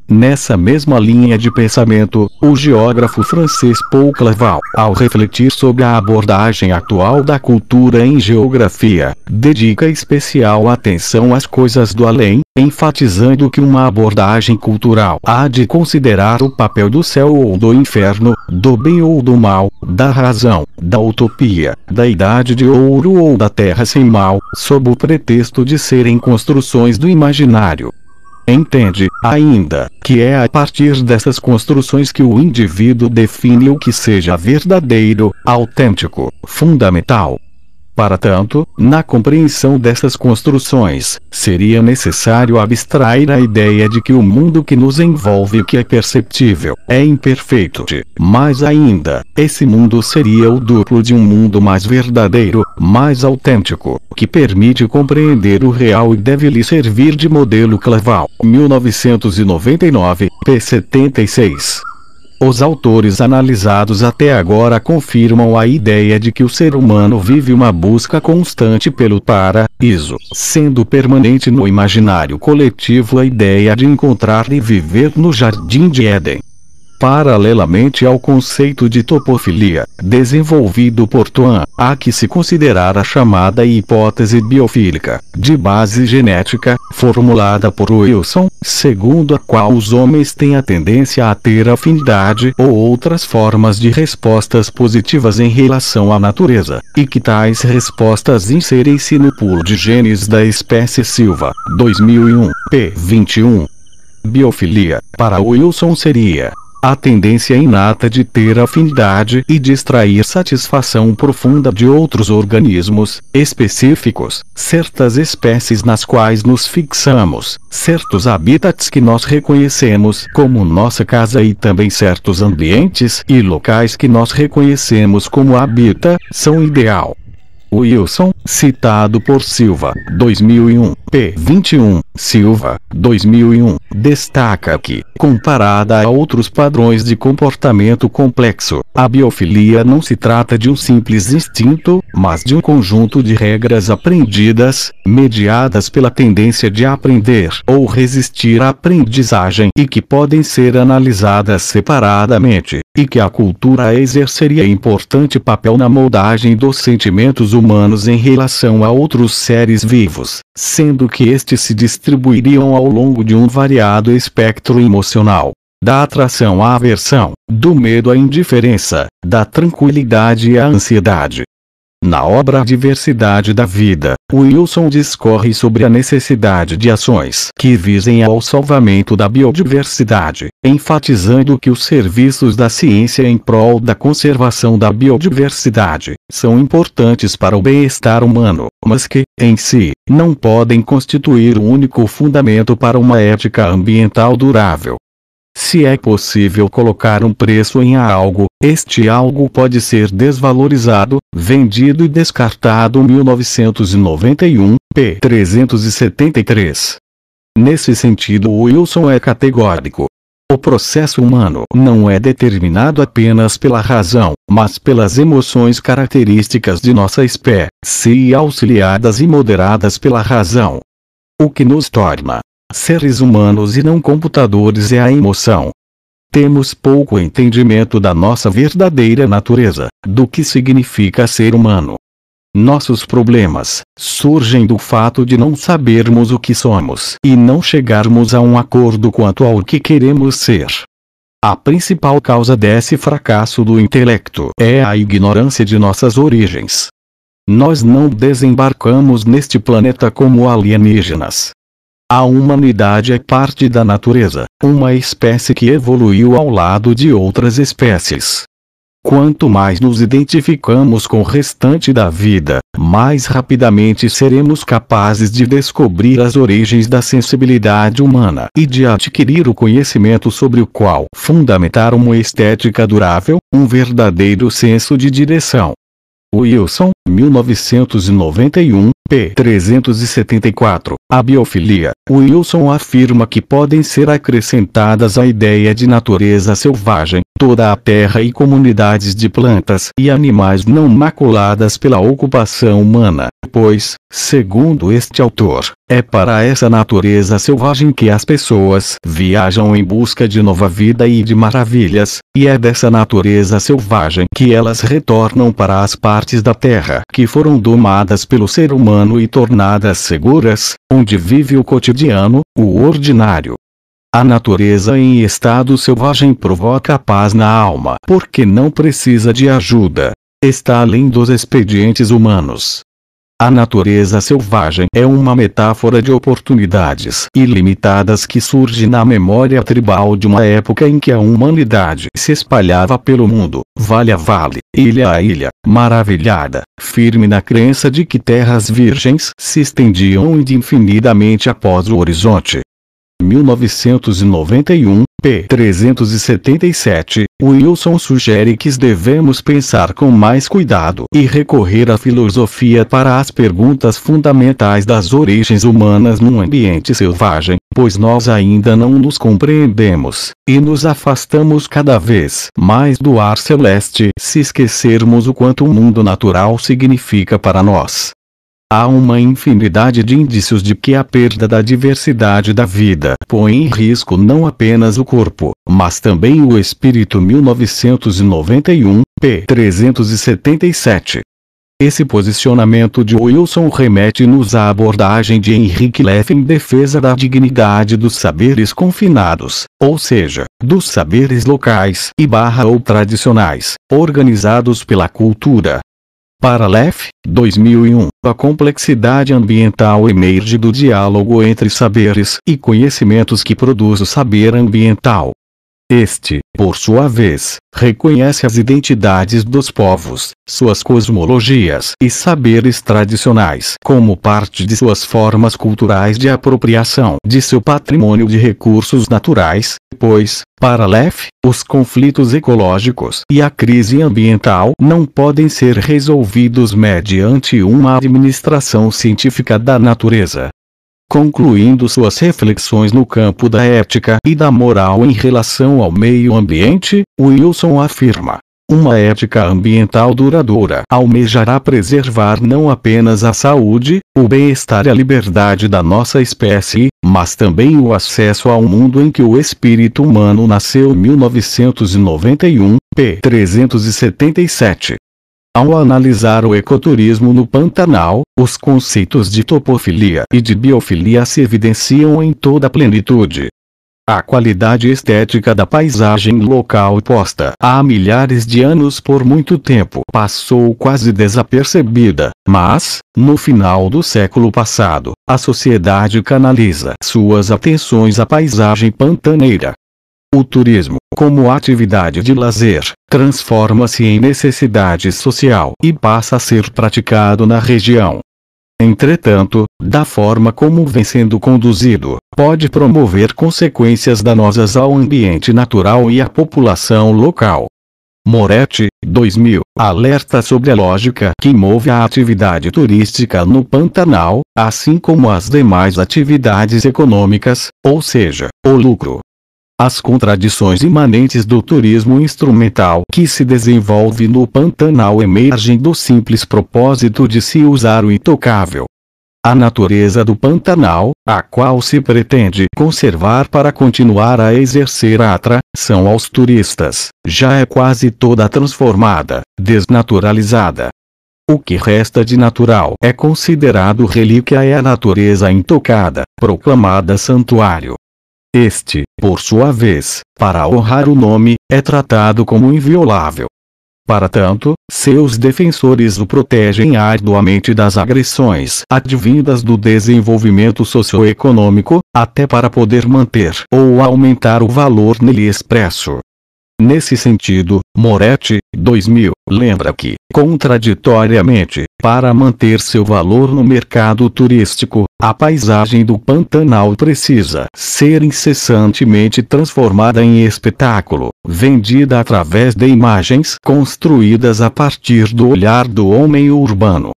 Nessa mesma linha de pensamento, o geógrafo francês Paul Clavel, ao refletir sobre a abordagem atual da cultura em geografia, dedica especial atenção às coisas do além, enfatizando que uma abordagem cultural há de considerar o papel do céu ou do inferno, do bem ou do mal, da razão, da utopia, da idade de ouro ou da terra sem mal, sob o pretexto de serem construções do imaginário. Entende, ainda, que é a partir dessas construções que o indivíduo define o que seja verdadeiro, autêntico, fundamental. Para tanto, na compreensão dessas construções, seria necessário abstrair a ideia de que o mundo que nos envolve, que é perceptível, é imperfeito. Mais ainda, esse mundo seria o duplo de um mundo mais verdadeiro, mais autêntico, que permite compreender o real e deve lhe servir de modelo. Clavel, 1999, p. 76. Os autores analisados até agora confirmam a ideia de que o ser humano vive uma busca constante pelo paraíso, sendo permanente no imaginário coletivo a ideia de encontrar e viver no Jardim de Éden. Paralelamente ao conceito de topofilia, desenvolvido por Toan, há que se considerar a chamada hipótese biofílica, de base genética, formulada por Wilson, segundo a qual os homens têm a tendência a ter afinidade ou outras formas de respostas positivas em relação à natureza, e que tais respostas inserem-se no pool de genes da espécie Silva, 2001, p. 21. Biofilia, para Wilson, seria a tendência inata de ter afinidade e de extrair satisfação profunda de outros organismos específicos, certas espécies nas quais nos fixamos, certos habitats que nós reconhecemos como nossa casa e também certos ambientes e locais que nós reconhecemos como habitação ideal. Wilson, citado por Silva, 2001, p. 21, Silva, 2001, destaca que, comparada a outros padrões de comportamento complexo, a biofilia não se trata de um simples instinto, mas de um conjunto de regras aprendidas, mediadas pela tendência de aprender ou resistir à aprendizagem e que podem ser analisadas separadamente, e que a cultura exerceria importante papel na moldagem dos sentimentos humanos em relação a outros seres vivos, sendo que estes se distribuiriam ao longo de um variado espectro emocional, da atração à aversão, do medo à indiferença, da tranquilidade à ansiedade. Na obra Diversidade da Vida, Wilson discorre sobre a necessidade de ações que visem ao salvamento da biodiversidade, enfatizando que os serviços da ciência em prol da conservação da biodiversidade são importantes para o bem-estar humano, mas que, em si, não podem constituir o único fundamento para uma ética ambiental durável. Se é possível colocar um preço em algo, este algo pode ser desvalorizado, vendido e descartado. 1991, p. 373. Nesse sentido, Wilson é categórico. O processo humano não é determinado apenas pela razão, mas pelas emoções características de nossa espécie e auxiliadas e moderadas pela razão. O que nos torna seres humanos e não computadores é a emoção. Temos pouco entendimento da nossa verdadeira natureza, do que significa ser humano. Nossos problemas surgem do fato de não sabermos o que somos e não chegarmos a um acordo quanto ao que queremos ser. A principal causa desse fracasso do intelecto é a ignorância de nossas origens. Nós não desembarcamos neste planeta como alienígenas. A humanidade é parte da natureza, uma espécie que evoluiu ao lado de outras espécies. Quanto mais nos identificamos com o restante da vida, mais rapidamente seremos capazes de descobrir as origens da sensibilidade humana e de adquirir o conhecimento sobre o qual fundamentar uma estética durável, um verdadeiro senso de direção. Wilson, 1991, p. 374. A biofilia. Wilson afirma que podem ser acrescentadas à ideia de natureza selvagem, toda a terra e comunidades de plantas e animais não maculadas pela ocupação humana, pois, segundo este autor, é para essa natureza selvagem que as pessoas viajam em busca de nova vida e de maravilhas, e é dessa natureza selvagem que elas retornam para as partes da terra que foram domadas pelo ser humano e tornadas seguras, onde vive o cotidiano, o ordinário. A natureza em estado selvagem provoca paz na alma porque não precisa de ajuda. Está além dos expedientes humanos. A natureza selvagem é uma metáfora de oportunidades ilimitadas que surge na memória tribal de uma época em que a humanidade se espalhava pelo mundo, vale a vale, ilha a ilha, maravilhada, firme na crença de que terras virgens se estendiam indefinidamente após o horizonte. 1991, p. 377, Wilson sugere que devemos pensar com mais cuidado e recorrer à filosofia para as perguntas fundamentais das origens humanas num ambiente selvagem, pois nós ainda não nos compreendemos, e nos afastamos cada vez mais do ar celeste se esquecermos o quanto o mundo natural significa para nós. Há uma infinidade de indícios de que a perda da diversidade da vida põe em risco não apenas o corpo, mas também o espírito. 1991, p. 377. Esse posicionamento de Wilson remete-nos à abordagem de Henrique Leff em defesa da dignidade dos saberes confinados, ou seja, dos saberes locais ou tradicionais, organizados pela cultura. Para Leff, 2001, a complexidade ambiental emerge do diálogo entre saberes e conhecimentos que produz o saber ambiental. Este, por sua vez, reconhece as identidades dos povos, suas cosmologias e saberes tradicionais como parte de suas formas culturais de apropriação de seu patrimônio de recursos naturais, pois, para Leff, os conflitos ecológicos e a crise ambiental não podem ser resolvidos mediante uma administração científica da natureza. Concluindo suas reflexões no campo da ética e da moral em relação ao meio ambiente, Wilson afirma: uma ética ambiental duradoura almejará preservar não apenas a saúde, o bem-estar e a liberdade da nossa espécie, mas também o acesso ao mundo em que o espírito humano nasceu. 1991, p. 377. Ao analisar o ecoturismo no Pantanal, os conceitos de topofilia e de biofilia se evidenciam em toda a plenitude. A qualidade estética da paisagem local posta há milhares de anos por muito tempo passou quase desapercebida, mas, no final do século passado, a sociedade canaliza suas atenções à paisagem pantaneira. O turismo, como atividade de lazer, transforma-se em necessidade social e passa a ser praticado na região. Entretanto, da forma como vem sendo conduzido, pode promover consequências danosas ao ambiente natural e à população local. Moretti, 2000, alerta sobre a lógica que move a atividade turística no Pantanal, assim como as demais atividades econômicas, ou seja, o lucro. As contradições imanentes do turismo instrumental que se desenvolve no Pantanal emergem do simples propósito de se usar o intocável. A natureza do Pantanal, a qual se pretende conservar para continuar a exercer a atração aos turistas, já é quase toda transformada, desnaturalizada. O que resta de natural é considerado relíquia e a natureza intocada, proclamada santuário. Este, por sua vez, para honrar o nome, é tratado como inviolável. Para tanto, seus defensores o protegem arduamente das agressões advindas do desenvolvimento socioeconômico, até para poder manter ou aumentar o valor nele expresso. Nesse sentido, Moretti, 2000, lembra que, contraditoriamente, para manter seu valor no mercado turístico, a paisagem do Pantanal precisa ser incessantemente transformada em espetáculo, vendida através de imagens construídas a partir do olhar do homem urbano.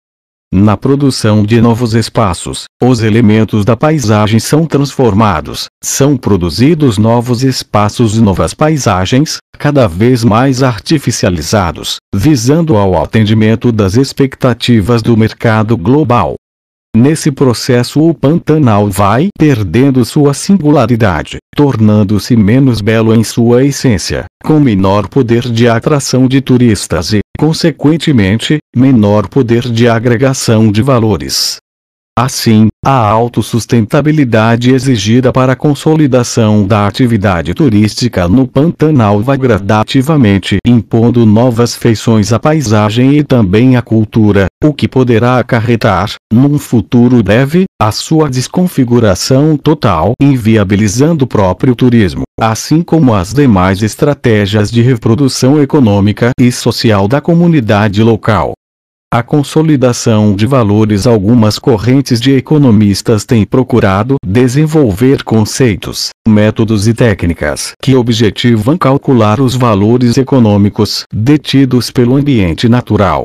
Na produção de novos espaços, os elementos da paisagem são transformados, são produzidos novos espaços e novas paisagens, cada vez mais artificializados, visando ao atendimento das expectativas do mercado global. Nesse processo o Pantanal vai perdendo sua singularidade, tornando-se menos belo em sua essência, com menor poder de atração de turistas e, consequentemente, menor poder de agregação de valores. Assim, a autossustentabilidade exigida para a consolidação da atividade turística no Pantanal vai gradativamente impondo novas feições à paisagem e também à cultura, o que poderá acarretar, num futuro breve, a sua desconfiguração total, inviabilizando o próprio turismo, assim como as demais estratégias de reprodução econômica e social da comunidade local. A consolidação de valores. Algumas correntes de economistas têm procurado desenvolver conceitos, métodos e técnicas que objetivam calcular os valores econômicos detidos pelo ambiente natural.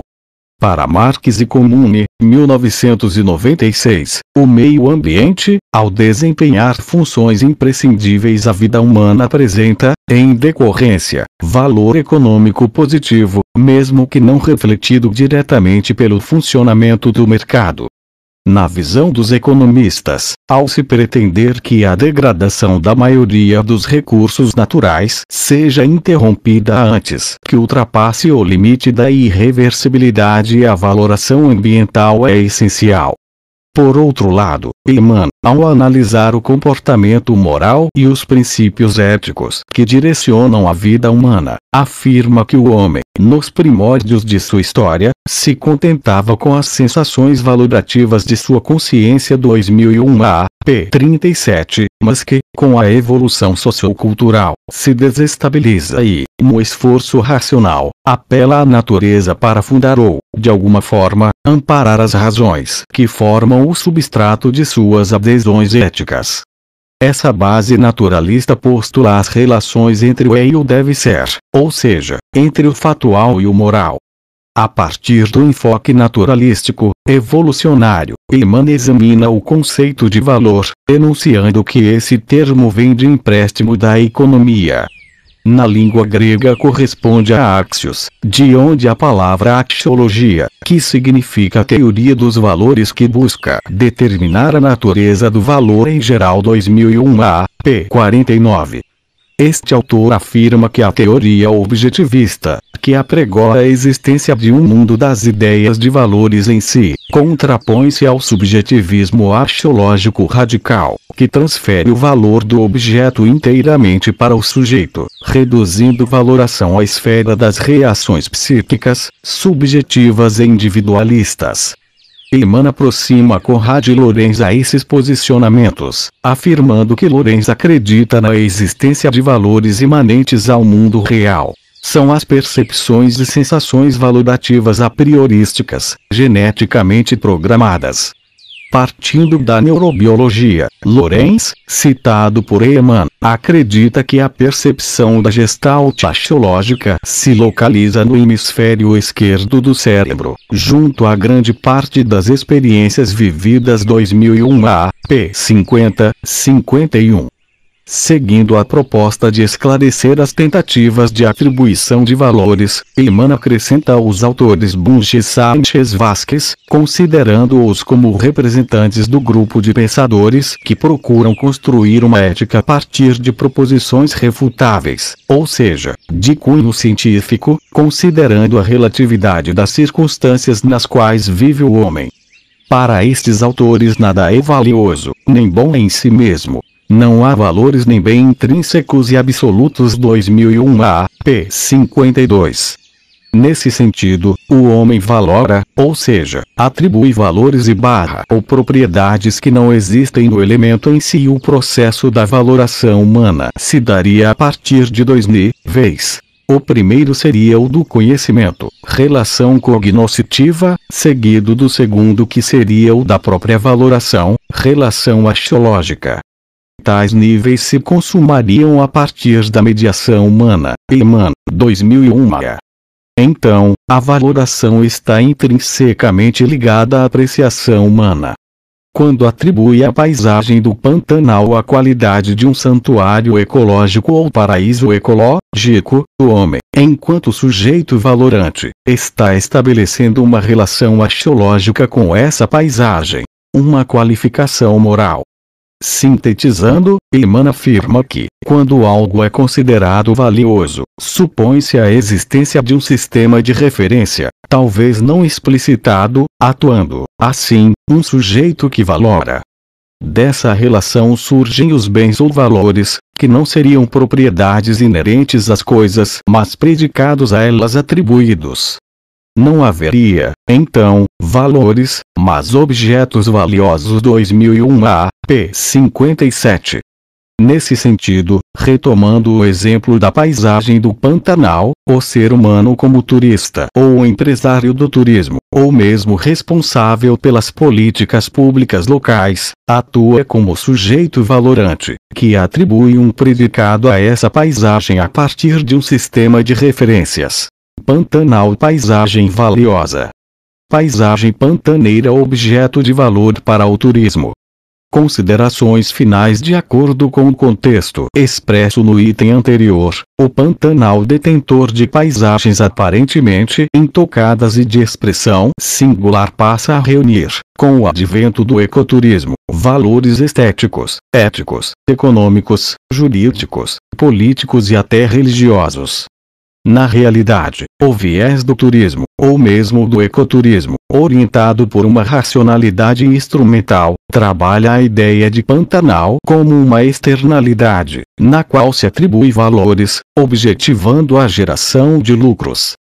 Para Marx e Comune, 1996, o meio ambiente, ao desempenhar funções imprescindíveis à vida humana apresenta, em decorrência, valor econômico positivo, mesmo que não refletido diretamente pelo funcionamento do mercado. Na visão dos economistas, ao se pretender que a degradação da maioria dos recursos naturais seja interrompida antes que ultrapasse o limite da irreversibilidade, a valoração ambiental é essencial. Por outro lado, Ehman, ao analisar o comportamento moral e os princípios éticos que direcionam a vida humana, afirma que o homem, nos primórdios de sua história, se contentava com as sensações valorativas de sua consciência. 2001 p. 37, mas que, com a evolução sociocultural, se desestabiliza e, no esforço racional, apela à natureza para fundar ou, de alguma forma, amparar as razões que formam o substrato de suas adesões éticas. Essa base naturalista postula as relações entre o é e o deve ser, ou seja, entre o factual e o moral. A partir do enfoque naturalístico, evolucionário, Ehman examina o conceito de valor, enunciando que esse termo vem de empréstimo da economia. Na língua grega corresponde a axios, de onde a palavra axiologia, que significa teoria dos valores que busca determinar a natureza do valor em geral. 2001 p. 49. Este autor afirma que a teoria objetivista, que apregoa a existência de um mundo das ideias de valores em si, contrapõe-se ao subjetivismo axiológico radical, que transfere o valor do objeto inteiramente para o sujeito, reduzindo valoração à esfera das reações psíquicas, subjetivas e individualistas. Ehman aproxima Conrad Lorenz a esses posicionamentos, afirmando que Lorenz acredita na existência de valores imanentes ao mundo real. São as percepções e sensações valorativas a priorísticas, geneticamente programadas. Partindo da neurobiologia, Lorenz, citado por Ehman, acredita que a percepção da gestalt axiológica se localiza no hemisfério esquerdo do cérebro, junto à grande parte das experiências vividas. 2001 p. 50-51. Seguindo a proposta de esclarecer as tentativas de atribuição de valores, Ehman acrescenta os autores Bunge e Sánchez Vázquez, considerando-os como representantes do grupo de pensadores que procuram construir uma ética a partir de proposições refutáveis, ou seja, de cunho científico, considerando a relatividade das circunstâncias nas quais vive o homem. Para estes autores nada é valioso, nem bom em si mesmo. Não há valores nem bem intrínsecos e absolutos. 2001 p. 52. Nesse sentido, o homem valora, ou seja, atribui valores ou propriedades que não existem no elemento em si. O processo da valoração humana se daria a partir de dois níveis. O primeiro seria o do conhecimento, relação cognoscitiva, seguido do segundo que seria o da própria valoração, relação axiológica. Tais níveis se consumariam a partir da mediação humana. Ehman, 2001. Então, a valoração está intrinsecamente ligada à apreciação humana. Quando atribui à paisagem do Pantanal a qualidade de um santuário ecológico ou paraíso ecológico, o homem, enquanto sujeito valorante, está estabelecendo uma relação axiológica com essa paisagem, uma qualificação moral. Sintetizando, Emmanuel afirma que, quando algo é considerado valioso, supõe-se a existência de um sistema de referência, talvez não explicitado, atuando, assim, um sujeito que valora. Dessa relação surgem os bens ou valores, que não seriam propriedades inerentes às coisas, mas predicados a elas atribuídos. Não haveria, então, valores, mas objetos valiosos. 2001 a. p. 57. Nesse sentido, retomando o exemplo da paisagem do Pantanal, o ser humano como turista ou empresário do turismo, ou mesmo responsável pelas políticas públicas locais, atua como sujeito valorante, que atribui um predicado a essa paisagem a partir de um sistema de referências. Pantanal, paisagem valiosa. Paisagem pantaneira, objeto de valor para o turismo. Considerações finais. De acordo com o contexto expresso no item anterior, o Pantanal, detentor de paisagens aparentemente intocadas e de expressão singular, passa a reunir, com o advento do ecoturismo, valores estéticos, éticos, econômicos, jurídicos, políticos e até religiosos. Na realidade, o viés do turismo, ou mesmo do ecoturismo, orientado por uma racionalidade instrumental, trabalha a ideia de Pantanal como uma externalidade, na qual se atribui valores, objetivando a geração de lucros.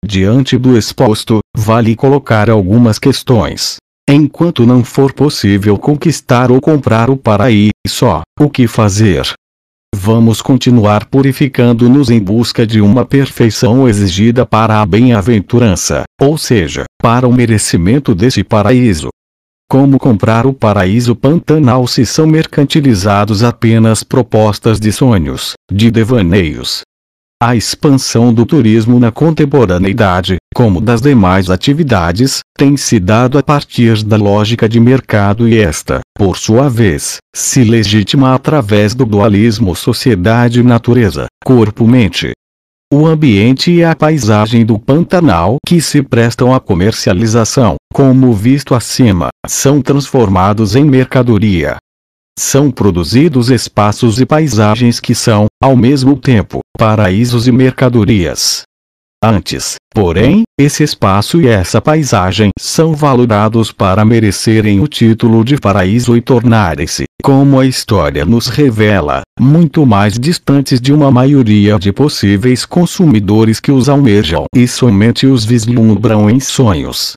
Diante do exposto, vale colocar algumas questões. Enquanto não for possível conquistar ou comprar o paraíso, o que fazer? Vamos continuar purificando-nos em busca de uma perfeição exigida para a bem-aventurança, ou seja, para o merecimento desse paraíso. Como comprar o paraíso Pantanal se são mercantilizados apenas propostas de sonhos, de devaneios? A expansão do turismo na contemporaneidade, como das demais atividades, tem se dado a partir da lógica de mercado e esta, por sua vez, se legitima através do dualismo sociedade-natureza, corpo-mente. O ambiente e a paisagem do Pantanal que se prestam à comercialização, como visto acima, são transformados em mercadoria. São produzidos espaços e paisagens que são, ao mesmo tempo, paraísos e mercadorias. Antes, porém, esse espaço e essa paisagem são valorados para merecerem o título de paraíso e tornarem-se, como a história nos revela, muito mais distantes de uma maioria de possíveis consumidores que os almejam e somente os vislumbram em sonhos.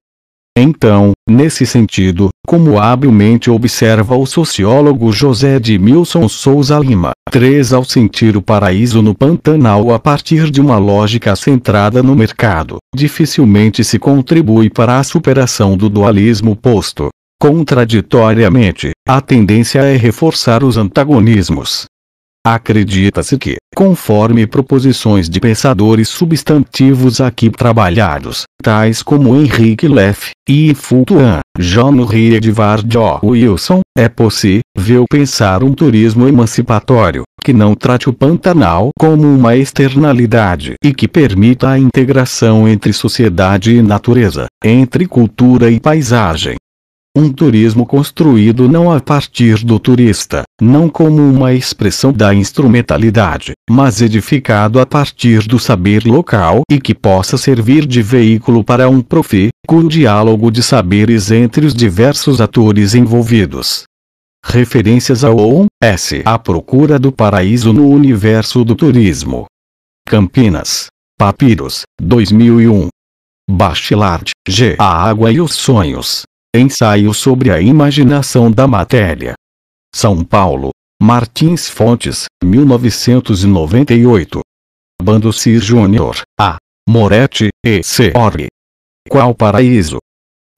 Então, nesse sentido, como habilmente observa o sociólogo José Edmilson Souza Lima, 3. Ao sentir o paraíso no Pantanal a partir de uma lógica centrada no mercado, dificilmente se contribui para a superação do dualismo posto. Contraditoriamente, a tendência é reforçar os antagonismos. Acredita-se que, conforme proposições de pensadores substantivos aqui trabalhados, tais como Henrique Leff, e Fulton, John Rie Edward Wilson, é possível pensar um turismo emancipatório, que não trate o Pantanal como uma externalidade e que permita a integração entre sociedade e natureza, entre cultura e paisagem. Um turismo construído não a partir do turista, não como uma expressão da instrumentalidade, mas edificado a partir do saber local e que possa servir de veículo para um profícuo diálogo de saberes entre os diversos atores envolvidos. Referências a ONS. A procura do paraíso no universo do turismo. Campinas. Papiros, 2001. Bachelard, G. A água e os sonhos. Ensaio sobre a imaginação da matéria. São Paulo. Martins Fontes, 1998. Bandocir Júnior, A. Moretti, e C. Orri. Qual paraíso?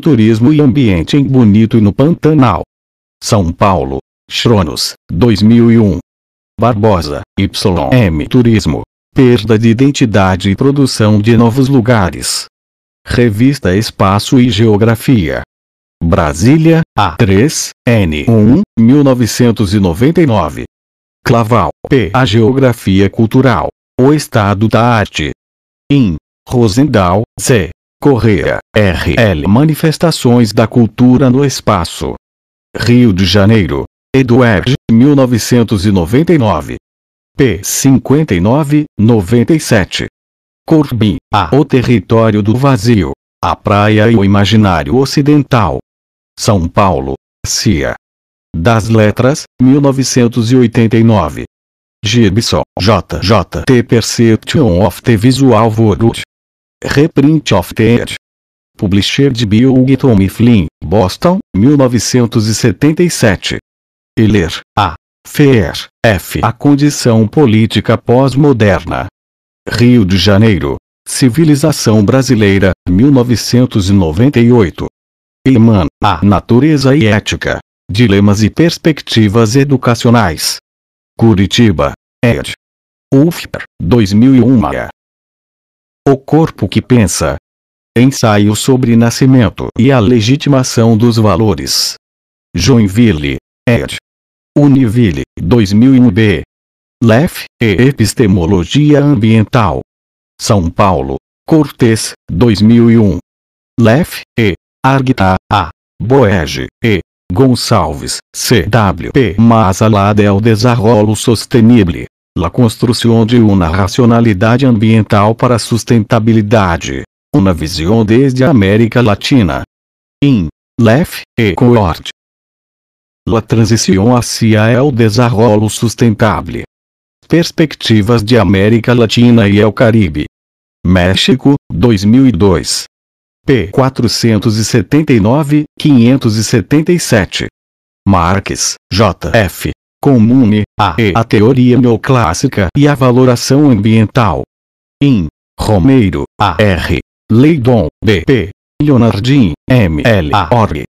Turismo e ambiente em Bonito e no Pantanal. São Paulo. Chronos, 2001. Barbosa, Y. M. Turismo. perda de identidade e produção de novos lugares. Revista Espaço e Geografia. Brasília, A3N1, 1999. Claval, P. A Geografia Cultural. O Estado da Arte. In. Rosendahl, C. Correa, R.L. Manifestações da Cultura no Espaço. Rio de Janeiro. Eduard, 1999. P. 5997. Corbin, A. O Território do Vazio. A Praia e o Imaginário Ocidental. São Paulo, CIA. Das Letras, 1989. Gibson, J. The Perception of the Visual World. Reprint of the Edge. Published by Tommy Flynn, Boston, 1977. Eller, A. Fer, F. A Condição Política Pós-Moderna. Rio de Janeiro. Civilização Brasileira, 1998. Eman, A. Natureza e Ética. Dilemas e Perspectivas Educacionais. Curitiba, ed. UFPR, 2001. O Corpo que Pensa. Ensaio sobre Nascimento e a Legitimação dos Valores. Joinville, ed. Univille, 2001b. Lef. E Epistemologia Ambiental. São Paulo, Cortez, 2001. Lef. E. Argueta, A. Boege, E. Gonçalves, C.W.P. Mas la del desarrollo sostenible. La construção de uma racionalidade ambiental para a sustentabilidade. Uma visão desde a América Latina. In. Lef. E. Coort. La transição hacia el desarrollo sustentable. Perspectivas de América Latina e el Caribe. México, 2002. P. 479-577. Marques, J. F. Comune, A. E. A Teoria Neoclássica e a Valoração Ambiental. In. Romeiro, A. R. Leidon, B. P. Leonardin, M. L. A. Org.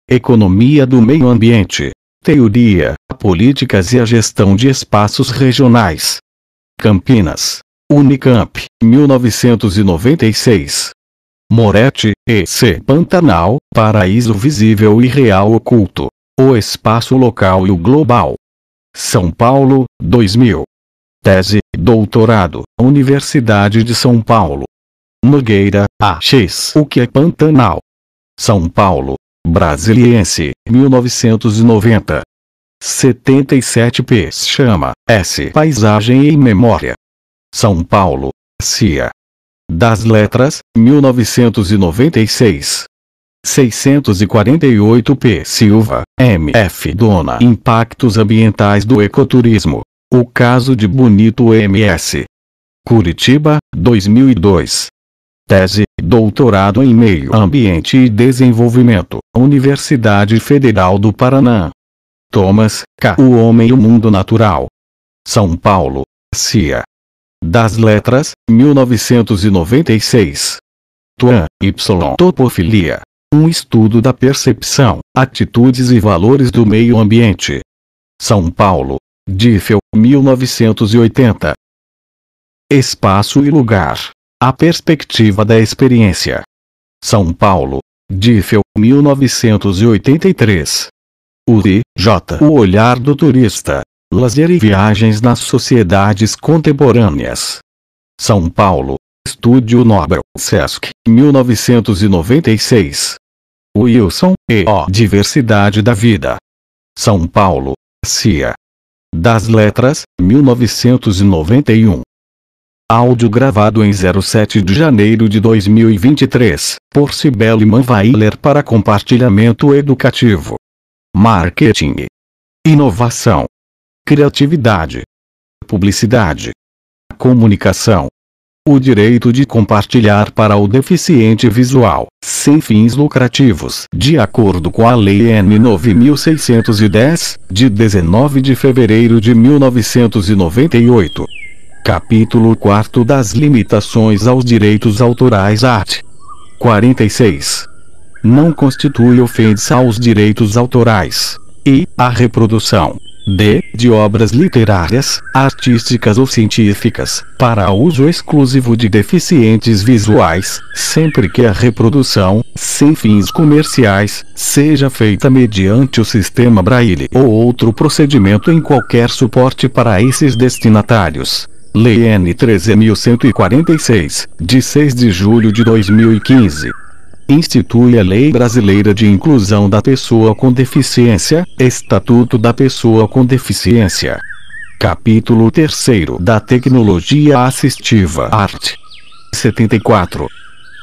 Economia do Meio Ambiente. Teoria, Políticas e a Gestão de Espaços Regionais. Campinas. Unicamp, 1996. Moretti, E. C. Pantanal, Paraíso Visível e Real Oculto. O Espaço Local e o Global. São Paulo, 2000. Tese, doutorado, Universidade de São Paulo. Nogueira, A. X. O que é Pantanal? São Paulo, Brasiliense, 1990. 77p. Chama, S. Paisagem e Memória. São Paulo, CIA. Das Letras, 1996. 648p. Silva, M. F. Dona. Impactos Ambientais do Ecoturismo. O Caso de Bonito MS. Curitiba, 2002. Tese, doutorado em Meio Ambiente e Desenvolvimento, Universidade Federal do Paraná. Thomas, K. O Homem e o Mundo Natural. São Paulo, CIA. Das Letras, 1996. Tuan, Y. Topofilia. Um estudo da percepção, atitudes e valores do meio ambiente. São Paulo, Diffel, 1980. Espaço e Lugar. A Perspectiva da Experiência. São Paulo, Diffel, 1983. URI, J. O Olhar do Turista. Lazer e Viagens nas Sociedades Contemporâneas. São Paulo, Estúdio Nobel, Sesc, 1996. Wilson, E. O. Diversidade da Vida. São Paulo, CIA. Das Letras, 1991. Áudio gravado em 07 de janeiro de 2023, por Cibele Manweiler para compartilhamento educativo. Marketing. Inovação. Criatividade. Publicidade. Comunicação. O direito de compartilhar para o deficiente visual, sem fins lucrativos, de acordo com a Lei N. 9610, de 19 de fevereiro de 1998. Capítulo 4 das Limitações aos Direitos Autorais Art. 46. Não constitui ofensa aos direitos autorais. e a reprodução de obras literárias, artísticas ou científicas, para uso exclusivo de deficientes visuais, sempre que a reprodução, sem fins comerciais, seja feita mediante o sistema Braille ou outro procedimento em qualquer suporte para esses destinatários. Lei N. 13.146, de 6 de julho de 2015. Institui a Lei Brasileira de Inclusão da Pessoa com Deficiência, Estatuto da Pessoa com Deficiência. Capítulo 3 da Tecnologia Assistiva Art. 74.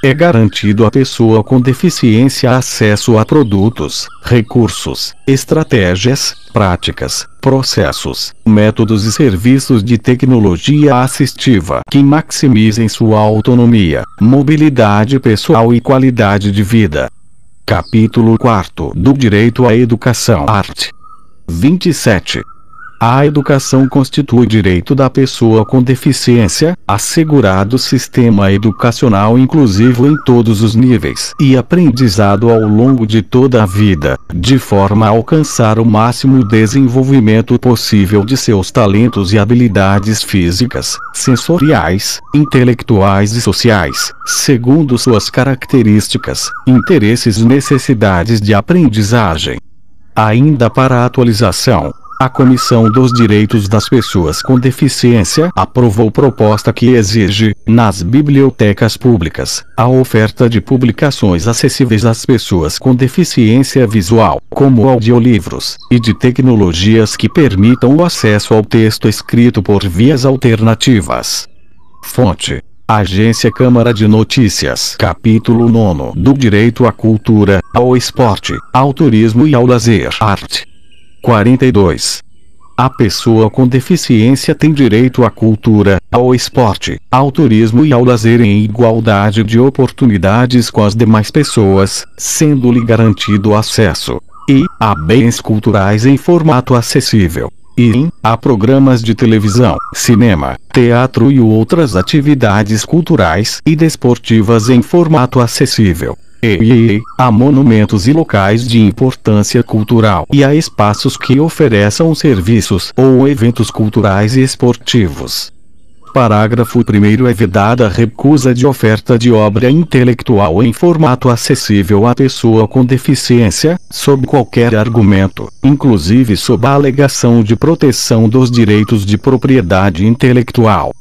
É garantido à pessoa com deficiência acesso a produtos, recursos, estratégias, práticas, processos, métodos e serviços de tecnologia assistiva que maximizem sua autonomia, mobilidade pessoal e qualidade de vida. Capítulo 4 do Direito à Educação Art. 27. A educação constitui direito da pessoa com deficiência, assegurado sistema educacional inclusivo em todos os níveis e aprendizado ao longo de toda a vida, de forma a alcançar o máximo desenvolvimento possível de seus talentos e habilidades físicas, sensoriais, intelectuais e sociais, segundo suas características, interesses e necessidades de aprendizagem. Ainda para a atualização, a Comissão dos Direitos das Pessoas com Deficiência aprovou proposta que exige, nas bibliotecas públicas, a oferta de publicações acessíveis às pessoas com deficiência visual, como audiolivros, e de tecnologias que permitam o acesso ao texto escrito por vias alternativas. Fonte: Agência Câmara de Notícias. Capítulo 9 do Direito à Cultura, ao Esporte, ao Turismo e ao Lazer. Art. 42. A pessoa com deficiência tem direito à cultura, ao esporte, ao turismo e ao lazer em igualdade de oportunidades com as demais pessoas, sendo-lhe garantido acesso a bens culturais em formato acessível, a programas de televisão, cinema, teatro e outras atividades culturais e desportivas em formato acessível. A monumentos e locais de importância cultural e a espaços que ofereçam serviços ou eventos culturais e esportivos. Parágrafo 1º. É vedada a recusa de oferta de obra intelectual em formato acessível à pessoa com deficiência, sob qualquer argumento, inclusive sob a alegação de proteção dos direitos de propriedade intelectual.